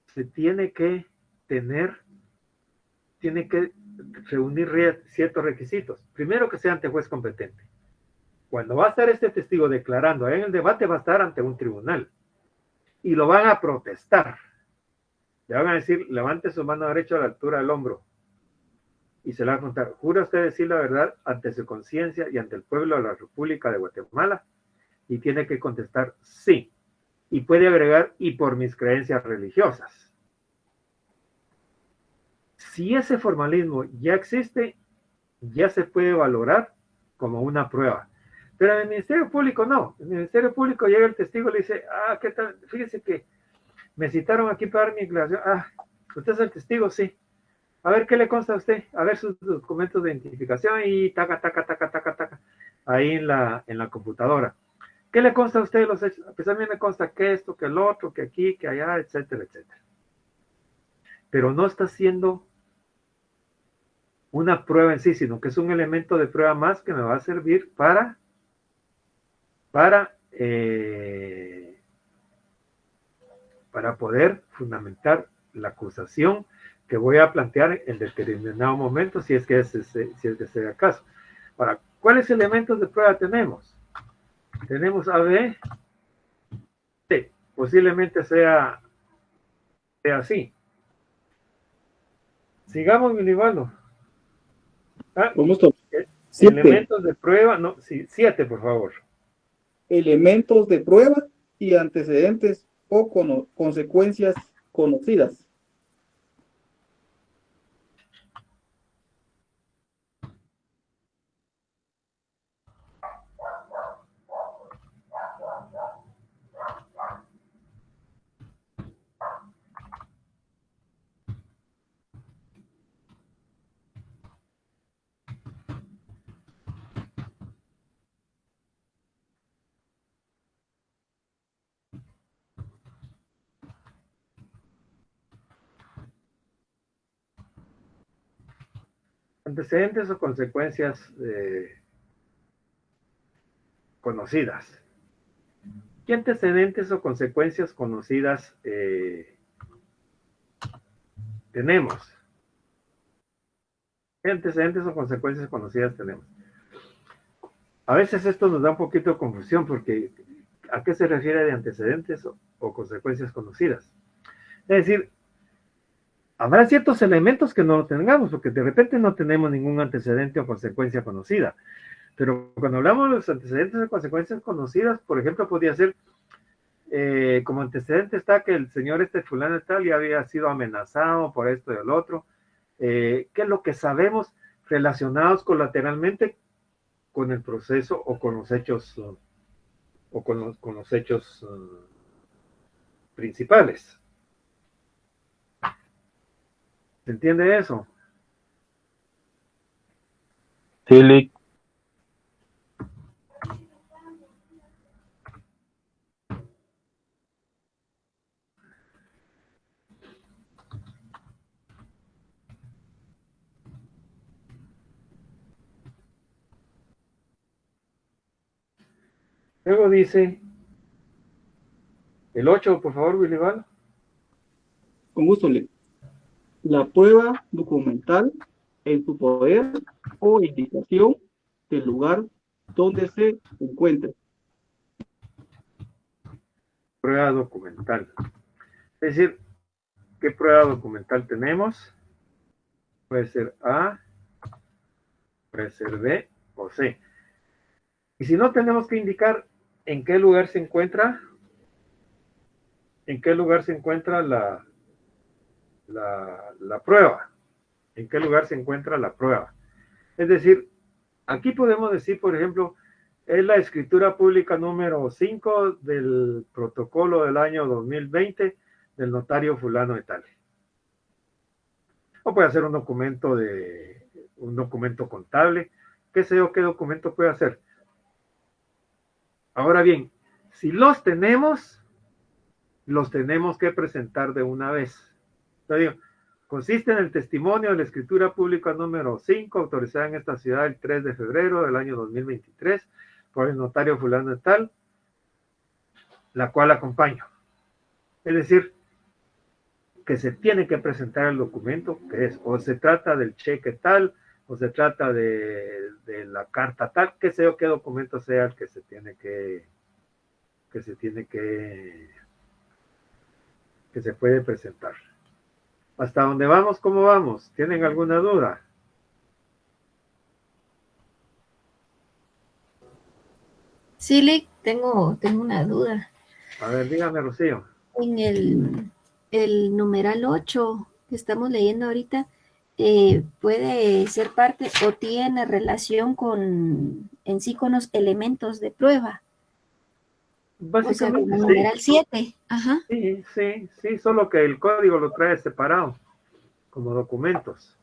se tiene que reunir ciertos requisitos. Primero, que sea ante juez competente. Cuando va a estar este testigo declarando en el debate, va a estar ante un tribunal. Y lo van a protestar. Le van a decir, levante su mano derecha a la altura del hombro. Y se le va a preguntar, ¿jura usted decir la verdad ante su conciencia y ante el pueblo de la República de Guatemala? Y tiene que contestar sí. Y puede agregar, y por mis creencias religiosas. Si ese formalismo ya existe, ya se puede valorar como una prueba. Pero en el Ministerio Público no. En el Ministerio Público llega el testigo y le dice, ¿qué tal? Fíjese que me citaron aquí para dar mi declaración. ¿Usted es el testigo? Sí. A ver, ¿qué le consta a usted? A ver sus documentos de identificación y taca, ahí en la computadora. ¿Qué le consta a usted de los hechos? Pues a mí me consta que esto, que el otro, que aquí, que allá, etcétera, etcétera. Pero no está siendo una prueba en sí, sino que es un elemento de prueba más que me va a servir para poder fundamentar la acusación que voy a plantear en determinado momento, si es que sea el caso. Ahora, ¿cuáles elementos de prueba tenemos? Tenemos A, B, C. Posiblemente sea así. Sigamos, Milivaldo. Elementos de prueba, no, sí, 7, por favor. Elementos de prueba y antecedentes o consecuencias conocidas. Antecedentes o consecuencias conocidas. ¿Qué antecedentes o consecuencias conocidas tenemos? ¿Qué antecedentes o consecuencias conocidas tenemos? A veces esto nos da un poquito de confusión porque ¿a qué se refiere de antecedentes o consecuencias conocidas? Es decir, habrá ciertos elementos que no tengamos, porque de repente no tenemos ningún antecedente o consecuencia conocida. Pero cuando hablamos de los antecedentes o consecuencias conocidas, por ejemplo, podría ser, como antecedente está que el señor fulano tal ya había sido amenazado por esto y el otro. ¿Qué es lo que sabemos relacionados colateralmente con el proceso o con los hechos con los hechos principales? ¿Se entiende eso? Sí, Lick. Luego dice el 8, por favor, Willy Val. Con gusto, Lick. La prueba documental en su poder o indicación del lugar donde se encuentre. Prueba documental. Es decir, ¿qué prueba documental tenemos? Puede ser A, puede ser B o C. Y si no, tenemos que indicar en qué lugar se encuentra, la prueba. ¿En qué lugar se encuentra la prueba? Es decir, aquí podemos decir, por ejemplo, es la escritura pública número 5 del protocolo del año 2020 del notario fulano de tal. O puede ser un documento contable, qué sé yo, qué documento puede hacer. Ahora bien, si los tenemos que presentar de una vez. Entonces, digo, consiste en el testimonio de la escritura pública número 5, autorizada en esta ciudad el 3 de febrero del año 2023, por el notario fulano de tal, la cual acompaño. Es decir, que se tiene que presentar el documento, que es, o se trata del cheque tal, o se trata de la carta tal, que sé yo qué documento sea el que se puede presentar. ¿Hasta dónde vamos? ¿Cómo vamos? ¿Tienen alguna duda? Sí, Lick, tengo una duda. A ver, dígame, Rocío. En el numeral 8 que estamos leyendo ahorita, puede ser parte o tiene relación con los elementos de prueba. Básicamente, o sea, como numeral 7. Ajá. Sí, solo que el código lo trae separado, como documentos.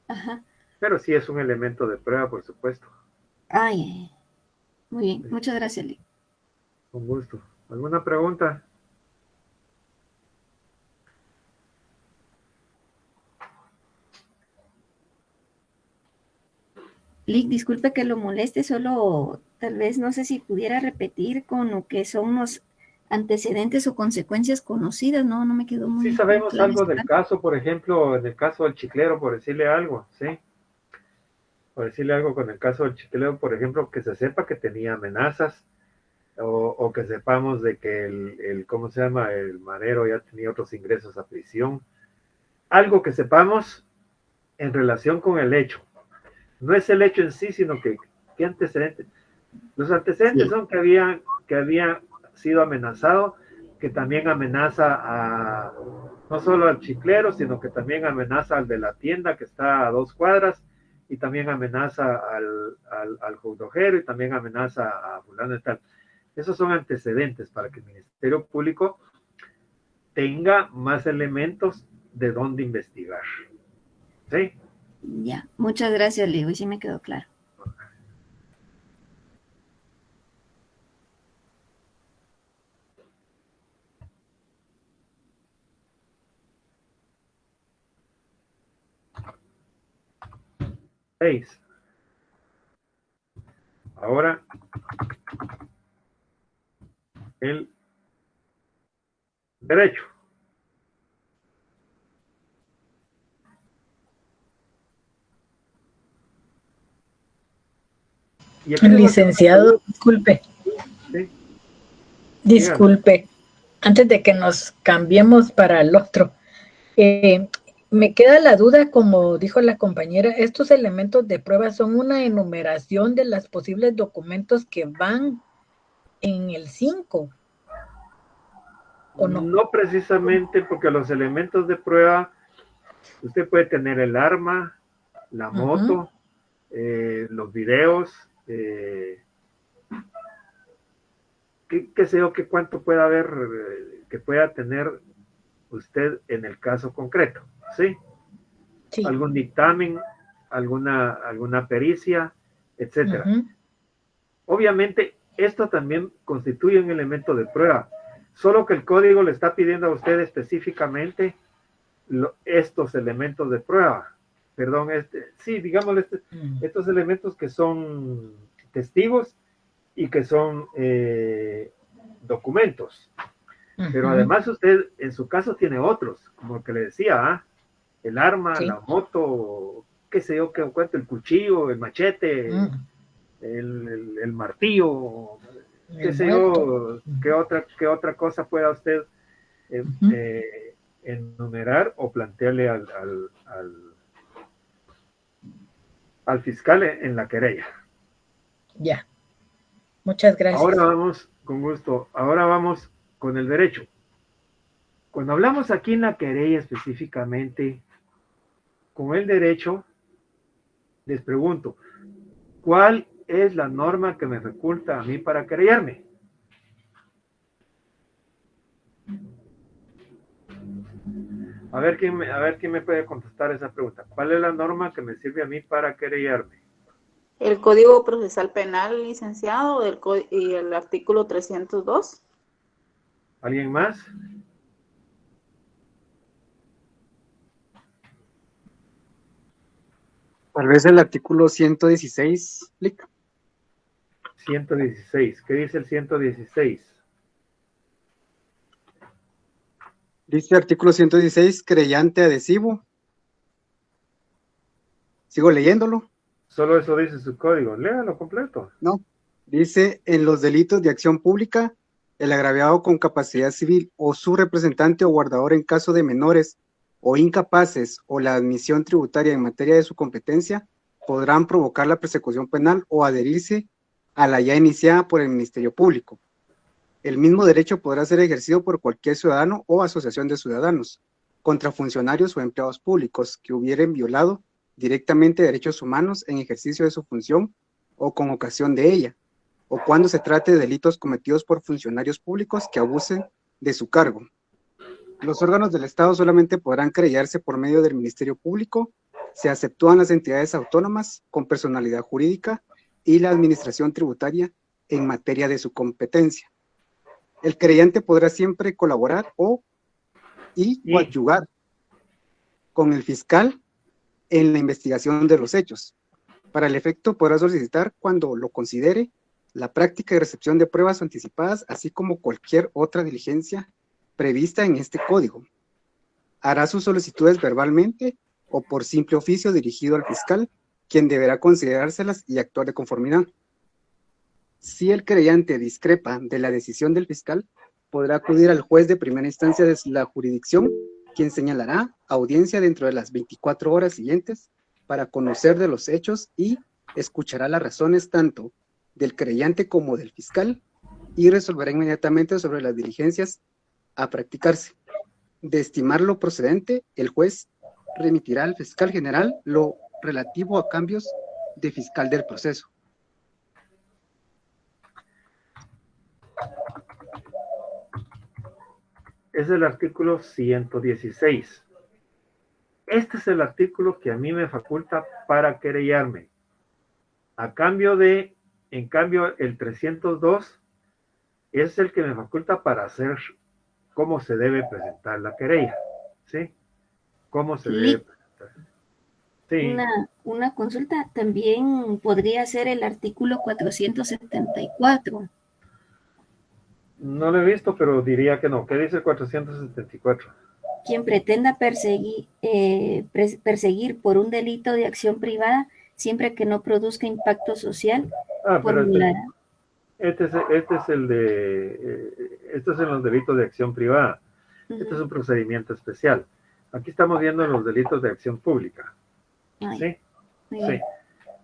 Ajá. Pero sí es un elemento de prueba, por supuesto. Ay, muy bien, muchas gracias, Lick. Con gusto. ¿Alguna pregunta? Lick, disculpe que lo moleste, solo tal vez no sé si pudiera repetir con lo que son los antecedentes o consecuencias conocidas, no me quedó muy Sí sabemos claro. algo del caso, por ejemplo, en el caso del chiclero, por decirle algo, ¿sí? Por decirle algo con el caso del chiclero, por ejemplo, que se sepa que tenía amenazas, o que sepamos de que el madero ya tenía otros ingresos a prisión. Algo que sepamos en relación con el hecho. No es el hecho en sí, sino que ¿qué antecedentes? Los antecedentes son que había sido amenazado, que también amenaza no solo al chiclero, sino que también amenaza al de la tienda que está a 2 cuadras, y también amenaza al judojero, y también amenaza a fulano y tal. Esos son antecedentes para que el Ministerio Público tenga más elementos de dónde investigar. ¿Sí? Ya, muchas gracias, Leo, y sí me quedó claro. Ahora, el derecho. Y aquí Licenciado, disculpe. Sí. Disculpe, antes de que nos cambiemos para el otro, me queda la duda, como dijo la compañera, estos elementos de prueba son una enumeración de los posibles documentos que van en el 5, ¿o no? No precisamente, porque los elementos de prueba, usted puede tener el arma, la moto, los videos, qué sé yo, que cuánto pueda haber, que pueda tener usted en el caso concreto, ¿sí? Sí. Algún dictamen, alguna pericia, etcétera. Obviamente, esto también constituye un elemento de prueba, solo que el código le está pidiendo a usted específicamente estos elementos de prueba. Perdón, digámosle, estos elementos que son testigos y que son documentos. Pero además usted, en su caso, tiene otros, como que le decía, el arma, la moto, qué sé yo, cuánto, el cuchillo, el machete, el martillo, qué sé yo, qué otra cosa pueda usted enumerar o plantearle al fiscal en la querella. Ya. Muchas gracias. Ahora vamos, con gusto, ahora vamos con el derecho. Cuando hablamos aquí en la querella específicamente, con el derecho, les pregunto, ¿cuál es la norma que me faculta a mí para querellarme? A ver quién me puede contestar esa pregunta. ¿Cuál es la norma que me sirve a mí para querellarme? El Código Procesal Penal, licenciado, y el artículo 302. ¿Alguien más? Tal vez el artículo 116, Lic. 116. ¿Qué dice el 116? Dice artículo 116, creyente adhesivo. ¿Sigo leyéndolo? Solo eso dice su código. Léalo completo. No. Dice, en los delitos de acción pública, el agraviado con capacidad civil o su representante o guardador en caso de menores o incapaces o la admisión tributaria en materia de su competencia podrán provocar la persecución penal o adherirse a la ya iniciada por el Ministerio Público. El mismo derecho podrá ser ejercido por cualquier ciudadano o asociación de ciudadanos contra funcionarios o empleados públicos que hubieren violado directamente derechos humanos en ejercicio de su función o con ocasión de ella, o cuando se trate de delitos cometidos por funcionarios públicos que abusen de su cargo. Los órganos del Estado solamente podrán querellarse por medio del Ministerio Público, se exceptúan las entidades autónomas con personalidad jurídica y la administración tributaria en materia de su competencia. El querellante podrá siempre colaborar o coadyuvar con el fiscal en la investigación de los hechos. Para el efecto podrá solicitar, cuando lo considere, la práctica y recepción de pruebas anticipadas, así como cualquier otra diligencia prevista en este código. Hará sus solicitudes verbalmente o por simple oficio dirigido al fiscal, quien deberá considerárselas y actuar de conformidad. Si el querellante discrepa de la decisión del fiscal, podrá acudir al juez de primera instancia de la jurisdicción, quien señalará audiencia dentro de las 24 horas siguientes para conocer de los hechos y escuchará las razones tanto del querellante como del fiscal y resolverá inmediatamente sobre las diligencias a practicarse. De estimar lo procedente, el juez remitirá al fiscal general lo relativo a cambios de fiscal del proceso. Es el artículo 116. Este es el artículo que a mí me faculta para querellarme. En cambio, el 302 es el que me faculta para hacer cómo se debe presentar la querella. ¿Sí? ¿Cómo se debe presentar? Sí. Una consulta también podría ser el artículo 474. No lo he visto, pero diría que no. ¿Qué dice el 474? Quien pretenda perseguir por un delito de acción privada, siempre que no produzca impacto social, Ah, pero formulará. este es el de, estos son los delitos de acción privada. Este es un procedimiento especial. Aquí estamos viendo los delitos de acción pública. Ay, ¿Sí? muy Sí. bien.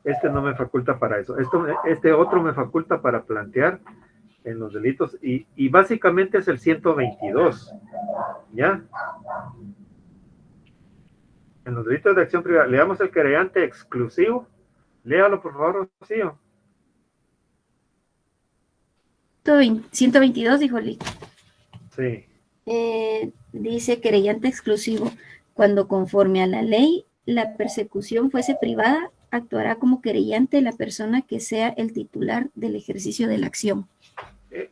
Este no me faculta para eso. Este otro me faculta para plantear en los delitos y básicamente es el 122. ¿Ya? En los delitos de acción privada. Leamos el querellante exclusivo. Léalo, por favor, Rocío. 122, dijo Lick. Sí. Dice querellante exclusivo. Cuando conforme a la ley la persecución fuese privada, actuará como querellante la persona que sea el titular del ejercicio de la acción.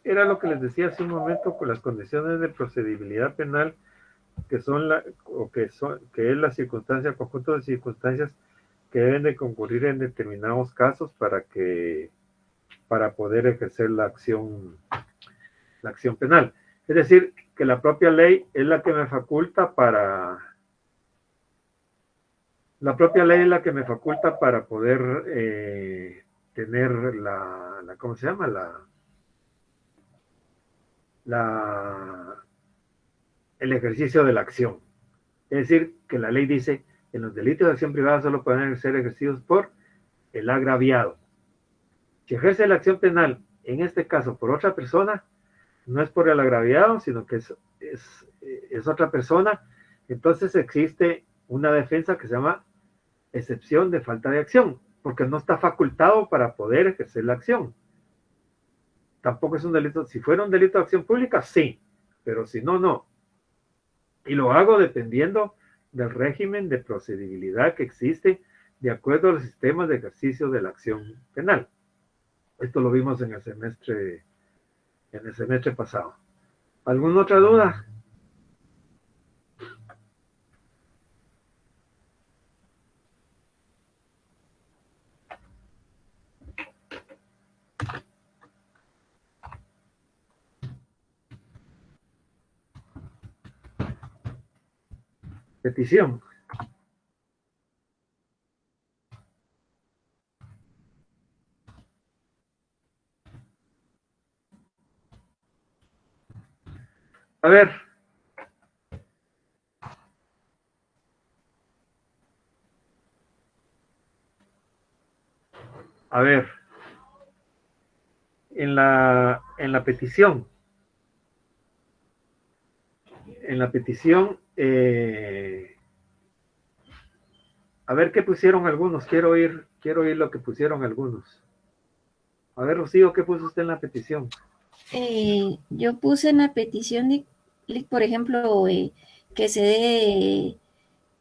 Era lo que les decía hace un momento con las condiciones de procedibilidad penal que es la circunstancia, conjunto de circunstancias que deben de concurrir en determinados casos para poder ejercer la acción penal. Es decir, que la propia ley es la que me faculta poder tener ¿cómo se llama? El ejercicio de la acción. Es decir, que la ley dice que en los delitos de acción privada solo pueden ser ejercidos por el agraviado. Si ejerce la acción penal, en este caso por otra persona, no es por el agraviado, sino que es otra persona, entonces existe una defensa que se llama excepción de falta de acción, porque no está facultado para poder ejercer la acción. Tampoco es un delito. Si fuera un delito de acción pública, sí, pero si no, no. Y lo hago dependiendo del régimen de procedibilidad que existe de acuerdo a los sistemas de ejercicio de la acción penal. Esto lo vimos en el semestre pasado. ¿Alguna otra duda? Petición. A ver. A ver. En la petición. A ver qué pusieron algunos. Quiero oír lo que pusieron algunos. A ver, Rocío, ¿qué puso usted en la petición? Yo puse en la petición, por ejemplo, que se dé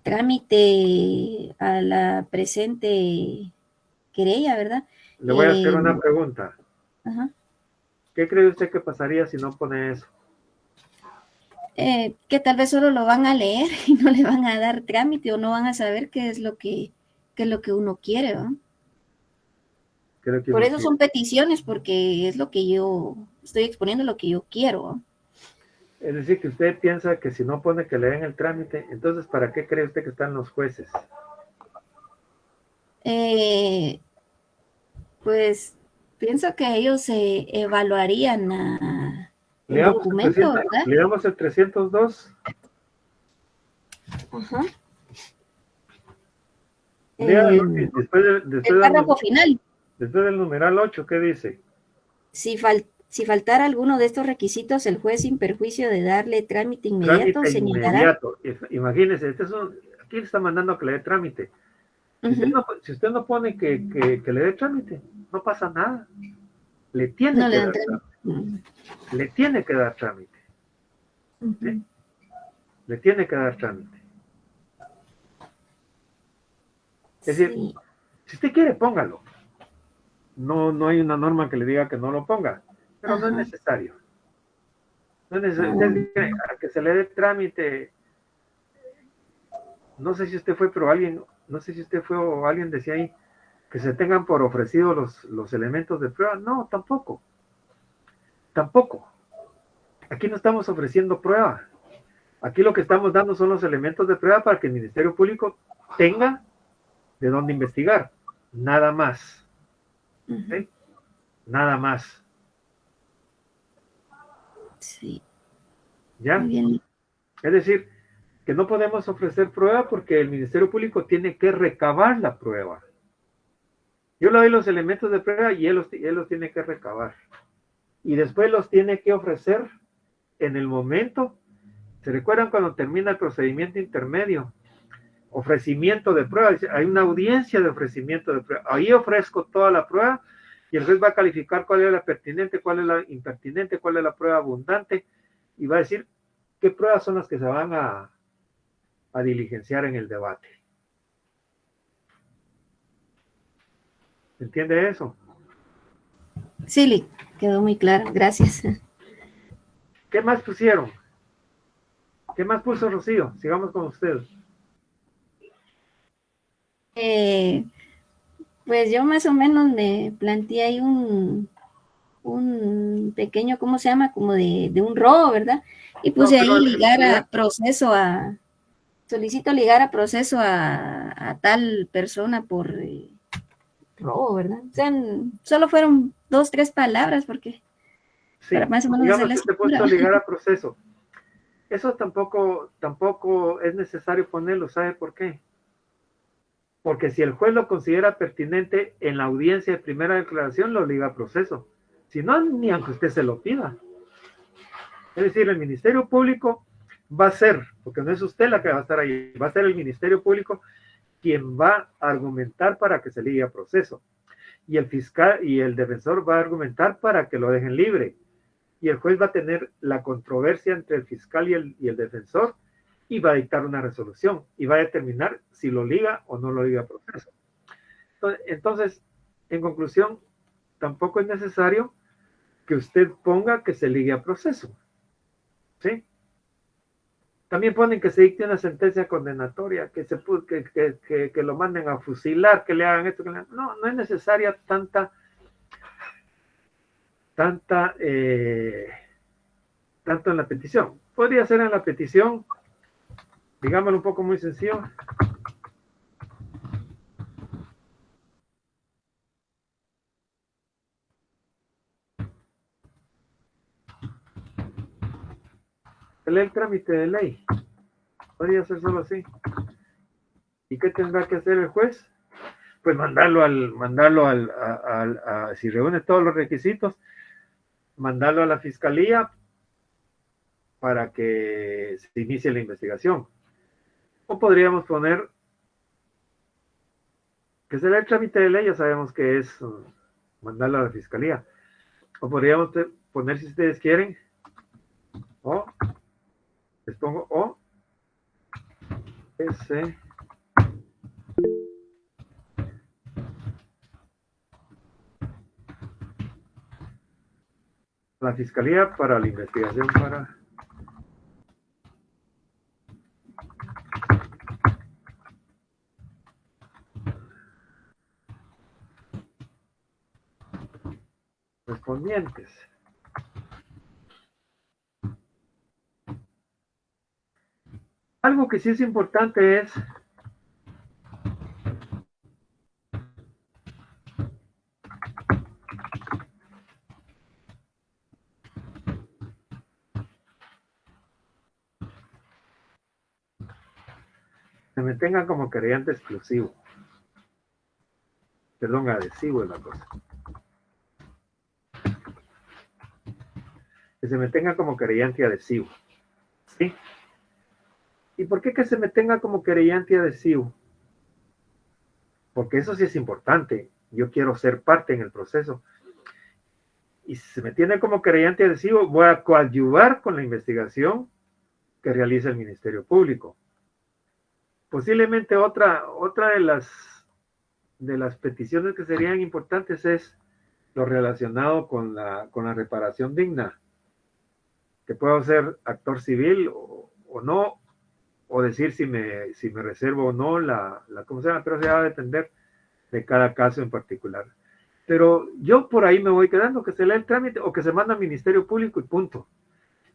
trámite a la presente querella, ¿verdad? Le voy a hacer una pregunta. Ajá. ¿Qué cree usted que pasaría si no pone eso? Que tal vez solo lo van a leer y no le van a dar trámite o no van a saber qué es lo que uno quiere, ¿no? Por eso son peticiones, porque es lo que yo estoy exponiendo, lo que yo quiero, ¿no? Es decir, que usted piensa que si no pone que le den el trámite, entonces ¿para qué cree usted que están los jueces? Pues pienso que ellos evaluarían el documento, ¿verdad? Leamos el 302. Ajá. Después el párrafo final. Después del numeral 8, ¿qué dice? Si faltara alguno de estos requisitos, el juez, sin perjuicio de darle trámite inmediato, señalará. Imagínese, aquí le está mandando a que le dé trámite. Si usted no pone que le dé trámite, no pasa nada. Le tiene que dar trámite. Le tiene que dar trámite. ¿Sí? Le tiene que dar trámite. Es decir, si usted quiere, póngalo. No hay una norma que le diga que no lo ponga, pero no es necesario. No es necesario. A que se le dé trámite. No sé si usted fue, pero no sé si usted fue o alguien decía ahí que se tengan por ofrecido los elementos de prueba. No, tampoco. Aquí no estamos ofreciendo prueba. Aquí lo que estamos dando son los elementos de prueba para que el Ministerio Público tenga de dónde investigar. Nada más. ¿Sí? Nada más. Sí. ¿Ya? Muy bien. Es decir, que no podemos ofrecer prueba porque el Ministerio Público tiene que recabar la prueba. Yo le doy los elementos de prueba y él los tiene que recabar. Y después los tiene que ofrecer en el momento. ¿Se recuerdan cuando termina el procedimiento intermedio? Ofrecimiento de prueba. Hay una audiencia de ofrecimiento de prueba. Ahí ofrezco toda la prueba y el juez va a calificar cuál es la pertinente, cuál es la impertinente, cuál es la prueba abundante y va a decir qué pruebas son las que se van a diligenciar en el debate. ¿Entiende eso? Sí, quedó muy claro. Gracias. ¿Qué más pusieron? ¿Qué más puso Rocío? Sigamos con usted. Pues yo más o menos me planteé ahí un pequeño, ¿cómo se llama? Como de un robo, ¿verdad? Y puse ahí ligar a proceso a, solicito ligar a proceso a tal persona por robo, ¿verdad? O sea, solo fueron 2, 3 palabras porque sí, para más o menos digamos hacer la que estructura. puesto ligar a proceso. Eso tampoco es necesario ponerlo, ¿sabe por qué? Porque si el juez lo considera pertinente en la audiencia de primera declaración, lo liga a proceso. Si no, ni aunque usted se lo pida. Es decir, el Ministerio Público va a ser, porque no es usted la que va a estar ahí, va a ser el Ministerio Público quien va a argumentar para que se ligue a proceso. Y el fiscal y el defensor va a argumentar para que lo dejen libre. Y el juez va a tener la controversia entre el fiscal y el defensor y va a dictar una resolución y va a determinar si lo liga o no lo liga a proceso. Entonces, en conclusión, tampoco es necesario que usted ponga que se ligue a proceso. ¿Sí? También ponen que se dicte una sentencia condenatoria, que lo manden a fusilar, que le hagan esto. No es necesaria tanto en la petición. Podría ser en la petición, digámoslo un poco muy sencillo. El trámite de ley. Podría ser solo así. ¿Y qué tendrá que hacer el juez? Pues si reúne todos los requisitos, mandarlo a la fiscalía para que se inicie la investigación. O podríamos poner que será el trámite de ley, ya sabemos que es mandarlo a la fiscalía. O podríamos poner, si ustedes quieren, o les pongo o ese la fiscalía para la investigación para respondientes. Algo que sí es importante es que me tengan como querellante exclusivo. Perdón, adhesivo es la cosa. Que se me tenga como querellante adhesivo. ¿Sí? ¿Y por qué que se me tenga como querellante adhesivo? Porque eso sí es importante. Yo quiero ser parte en el proceso. Y si se me tiene como querellante adhesivo, voy a coadyuvar con la investigación que realiza el Ministerio Público. Posiblemente otra de las peticiones que serían importantes es lo relacionado con la reparación digna. Que puedo ser actor civil o no, o decir si me reservo o no ¿cómo se llama? Pero se va a depender de cada caso en particular. Pero yo por ahí me voy quedando, que se lea el trámite o que se manda al Ministerio Público y punto.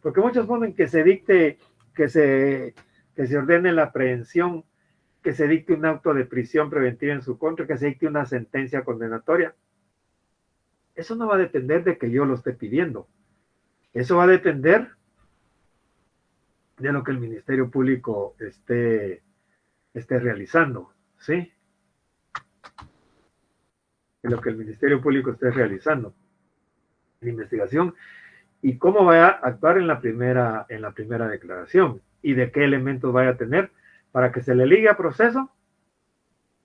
Porque muchos ponen que se dicte, que se ordene la aprehensión, que se dicte un auto de prisión preventiva en su contra, que se dicte una sentencia condenatoria. Eso no va a depender de que yo lo esté pidiendo. Eso va a depender de lo que el Ministerio Público esté realizando, ¿sí? De lo que el Ministerio Público esté realizando. La investigación y cómo vaya a actuar en la primera declaración y de qué elementos vaya a tener para que se le ligue a proceso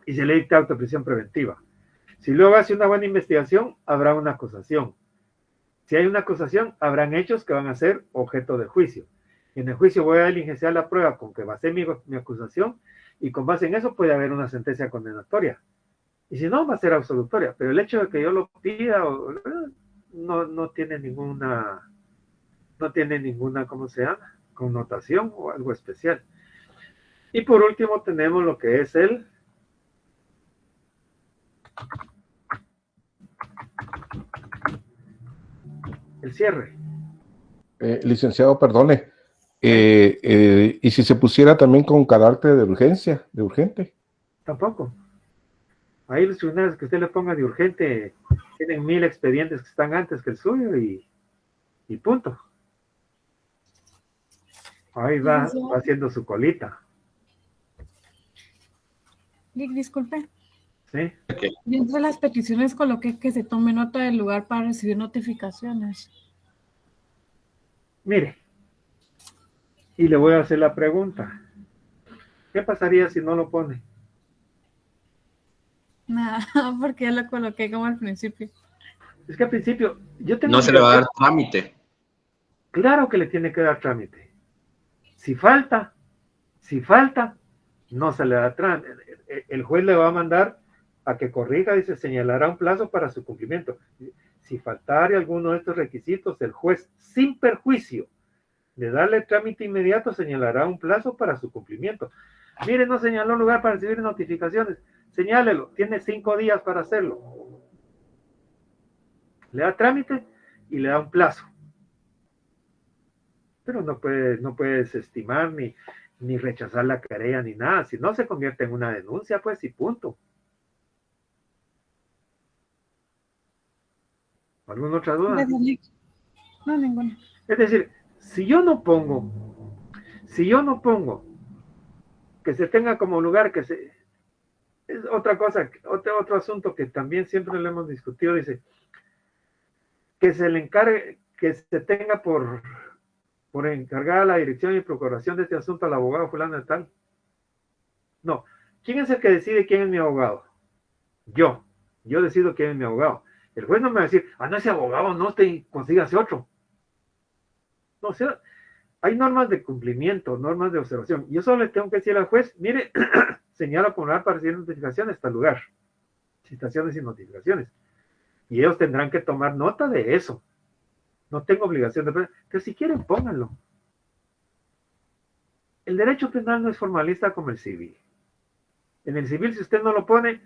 y se le dicte auto de prisión preventiva. Si luego hace una buena investigación, habrá una acusación. Si hay una acusación, habrán hechos que van a ser objeto de juicio. En el juicio voy a diligenciar la prueba con que basé mi acusación y con base en eso puede haber una sentencia condenatoria. Y si no, va a ser absolutoria. Pero el hecho de que yo lo pida no tiene ninguna, ¿cómo se llama? Connotación o algo especial. Y por último tenemos lo que es el cierre. Licenciado, perdone. ¿Y si se pusiera también con carácter de urgencia, de urgente? Tampoco. Ahí los tribunales que usted le ponga de urgente tienen 1000 expedientes que están antes que el suyo y punto. Ahí va haciendo su colita. Disculpe. ¿Sí? Y entre las peticiones coloqué que se tome nota del lugar para recibir notificaciones. Mire, y le voy a hacer la pregunta. ¿Qué pasaría si no lo pone? Nada, porque ya lo coloqué como al principio. Es que al principio yo tengo... No se le va a dar trámite. Claro que le tiene que dar trámite. Si falta, no se le da trámite. El juez le va a mandar a que corrija y se señalará un plazo para su cumplimiento. Si faltare alguno de estos requisitos, el juez, sin perjuicio de darle trámite inmediato, señalará un plazo para su cumplimiento. Mire, no señaló lugar para recibir notificaciones. Señálelo, tiene 5 días para hacerlo. Le da trámite y le da un plazo. Pero no puedes estimar ni rechazar la querella ni nada. Si no, se convierte en una denuncia, pues, y punto. ¿Alguna otra duda? No, ninguna. Es decir, si yo no pongo que se tenga como lugar, es otra cosa, otro asunto que también siempre lo hemos discutido, dice, que se le encargue, que se tenga por encargada la dirección y procuración de este asunto al abogado fulano de tal. No. ¿Quién es el que decide quién es mi abogado? Yo decido quién es mi abogado. El juez no me va a decir, no, ese abogado no te consígase otro. No, o sea, hay normas de cumplimiento, normas de observación. Yo solo le tengo que decir al juez, mire, señala como lugar para recibir notificaciones tal lugar. Citaciones y notificaciones. Y ellos tendrán que tomar nota de eso. No tengo obligación de... Pero si quieren, pónganlo. El derecho penal no es formalista como el civil. En el civil, si usted no lo pone,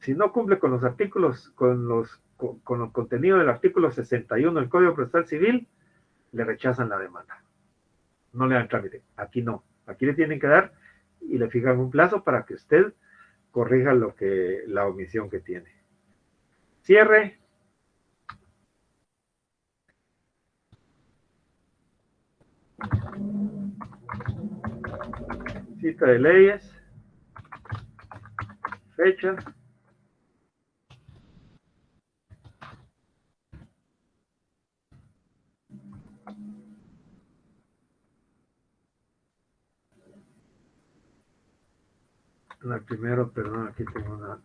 si no cumple con los artículos, con los contenidos del artículo 61 del Código Procesal Civil, le rechazan la demanda. No le dan trámite. Aquí no. Aquí le tienen que dar y le fijan un plazo para que usted corrija la omisión que tiene. Cierre. Cita de leyes. Fecha. Primero, perdón, aquí tengo una...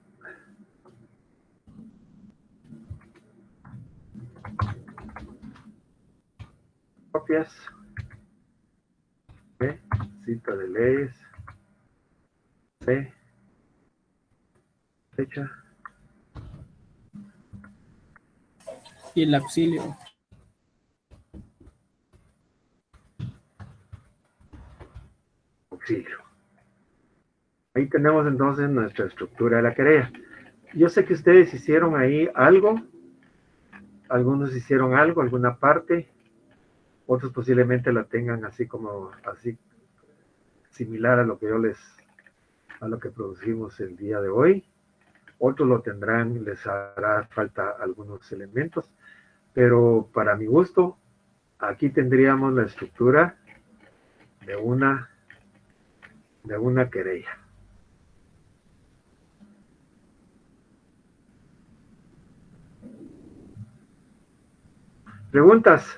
copias. C, cita de leyes. C, fecha. Y el auxilio. Auxilio. Ahí tenemos entonces nuestra estructura de la querella. Yo sé que ustedes hicieron ahí algo, algunos hicieron algo, alguna parte. Otros posiblemente la tengan así similar a lo que a lo que producimos el día de hoy. Otros lo tendrán, les hará falta algunos elementos, pero para mi gusto, aquí tendríamos la estructura de una querella. ¿Preguntas?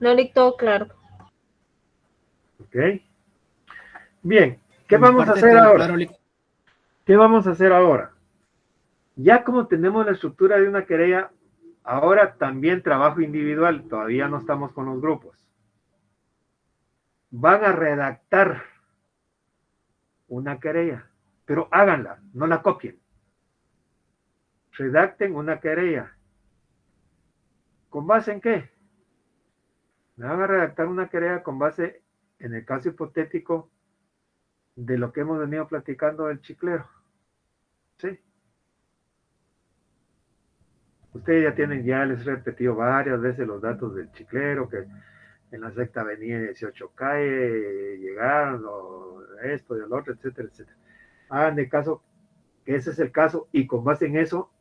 No le todo claro. Ok. Bien, ¿qué vamos a hacer ahora? ¿Qué vamos a hacer ahora? Ya como tenemos la estructura de una querella, ahora también trabajo individual, todavía no estamos con los grupos. Van a redactar una querella, pero háganla, no la copien. Redacten una querella. ¿Con base en qué? Me van a redactar una querella con base en el caso hipotético de lo que hemos venido platicando del chiclero. ¿Sí? Ustedes ya les he repetido varias veces los datos del chiclero, que en la sexta avenida 18 calle llegaron, esto y el otro, etcétera, etcétera. Hagan de caso que ese es el caso y con base en eso,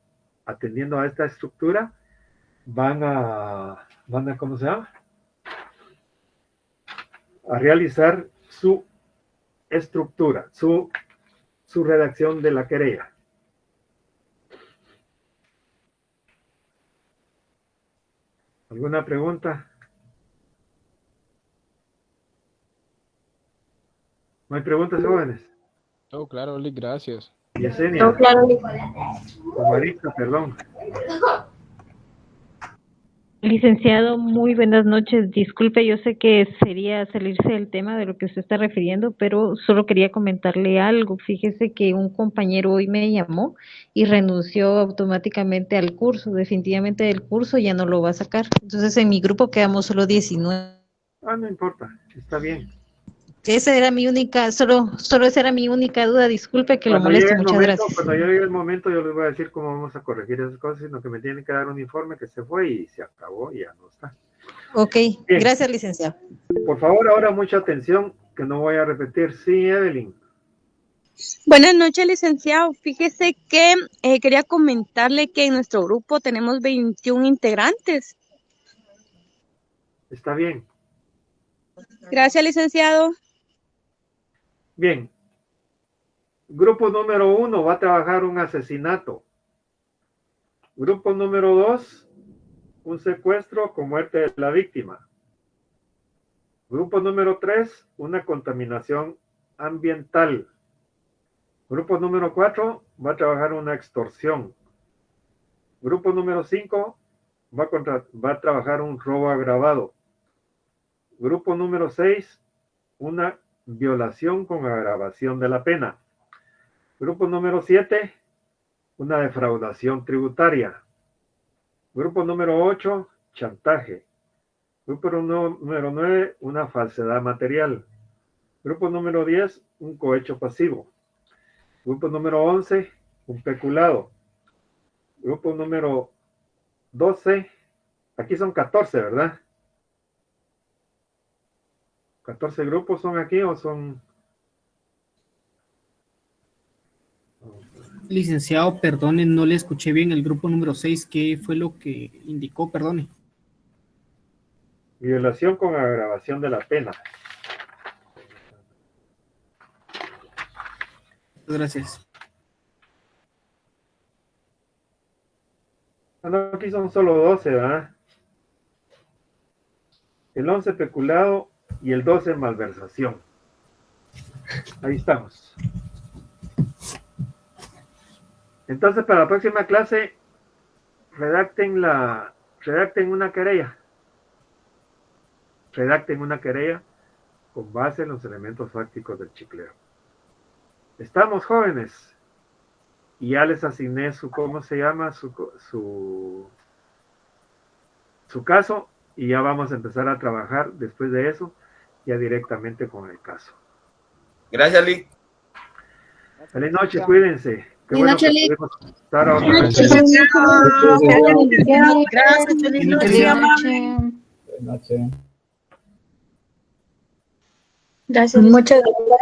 atendiendo a esta estructura, van a ¿cómo se llama? A realizar su estructura, su redacción de la querella. ¿Alguna pregunta? ¿No hay preguntas, jóvenes? Oh, claro, Lick, gracias. Yesenia. No, claro, Lick. Marita, perdón. Licenciado, muy buenas noches. Disculpe, yo sé que sería salirse del tema de lo que usted está refiriendo, pero solo quería comentarle algo. Fíjese que un compañero hoy me llamó y renunció automáticamente al curso. Definitivamente del curso ya no lo va a sacar. Entonces en mi grupo quedamos solo 19. Ah, no importa, está bien. Esa era mi única, solo esa era mi única duda. Disculpe que lo moleste, muchas gracias. Cuando llegue el momento, yo les voy a decir cómo vamos a corregir esas cosas, sino que me tienen que dar un informe que se fue y se acabó y ya no está. Ok, bien. Gracias, licenciado. Por favor, ahora mucha atención, que no voy a repetir. Sí, Evelyn. Buenas noches, licenciado. Fíjese que quería comentarle que en nuestro grupo tenemos 21 integrantes. Está bien. Gracias, licenciado. Bien. Grupo número 1 va a trabajar un asesinato. Grupo número 2, un secuestro con muerte de la víctima. Grupo número 3, una contaminación ambiental. Grupo número 4 va a trabajar una extorsión. Grupo número 5 va a trabajar un robo agravado. Grupo número 6, una violación con agravación de la pena. Grupo número 7, una defraudación tributaria. Grupo número 8, chantaje. Grupo número 9, una falsedad material. Grupo número 10, un cohecho pasivo. Grupo número 11, un peculado. Grupo número 12, aquí son 14, ¿verdad? 14 grupos son aquí o son... Licenciado, perdone, no le escuché bien el grupo número 6. ¿Qué fue lo que indicó? Perdone. Violación con agravación de la pena. Gracias. No, aquí son solo 12, ¿verdad? El 11 peculado y el 12 malversación. Ahí estamos. Entonces, para la próxima clase, redacten una querella. Redacten una querella con base en los elementos fácticos del chiclero. Estamos, jóvenes. Y ya les asigné ¿cómo se llama? Su caso, y ya vamos a empezar a trabajar después de eso, ya directamente con el caso. Gracias, Lick. Feliz noche, cuídense. Qué Buenas bueno que noches, pudimos estar ahora. Buenas noches. Gracias, feliz noche. Gracias. Muchas gracias.